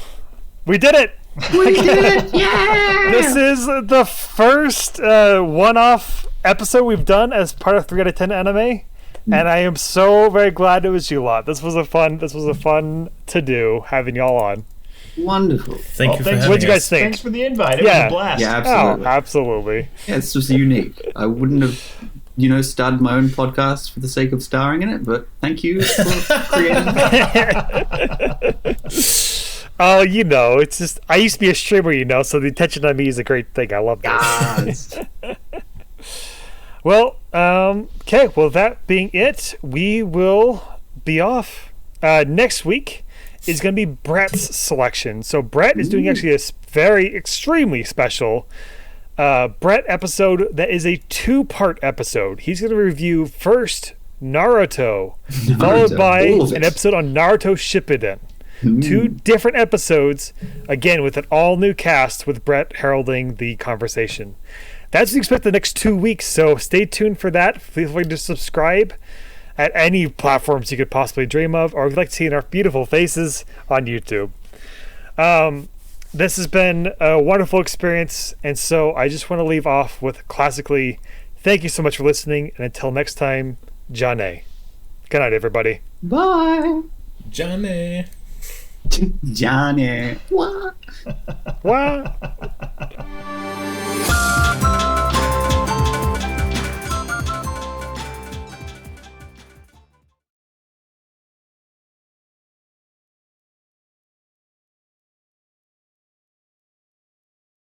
[SPEAKER 1] we did it.
[SPEAKER 4] We did it! Yeah!
[SPEAKER 1] This is the first one-off episode we've done as part of 3 out of 10 anime, and I am so very glad it was you lot. This was a fun to do, having y'all on.
[SPEAKER 4] Wonderful.
[SPEAKER 3] Thank you for having us.
[SPEAKER 1] What did you guys think?
[SPEAKER 2] Thanks for the invite. It was a blast.
[SPEAKER 4] Yeah, absolutely.
[SPEAKER 1] Oh, absolutely.
[SPEAKER 4] Yeah, this was unique. I wouldn't have, started my own podcast for the sake of starring in it, but thank you for creating it.
[SPEAKER 1] Oh, it's just, I used to be a streamer, so the attention on me is a great thing. I love this.
[SPEAKER 4] Yes.
[SPEAKER 1] Well, okay, well, that being it, we will be off. Next week is going to be Brett's selection. So Brett is doing actually a very, extremely special Brett episode that is a 2-part episode. He's going to review first Naruto, followed by an episode on Naruto Shippuden. 2 different episodes, again with an all-new cast, with Brett heralding the conversation. That's what you expect the next 2 weeks, so stay tuned for that. Feel free to subscribe at any platforms you could possibly dream of, or if you'd like to see our beautiful faces on YouTube. This has been a wonderful experience, and so I just want to leave off with classically, thank you so much for listening, and until next time, Johnny. Good night, everybody.
[SPEAKER 4] Bye.
[SPEAKER 3] Johnny.
[SPEAKER 4] Johnny. What?
[SPEAKER 1] What?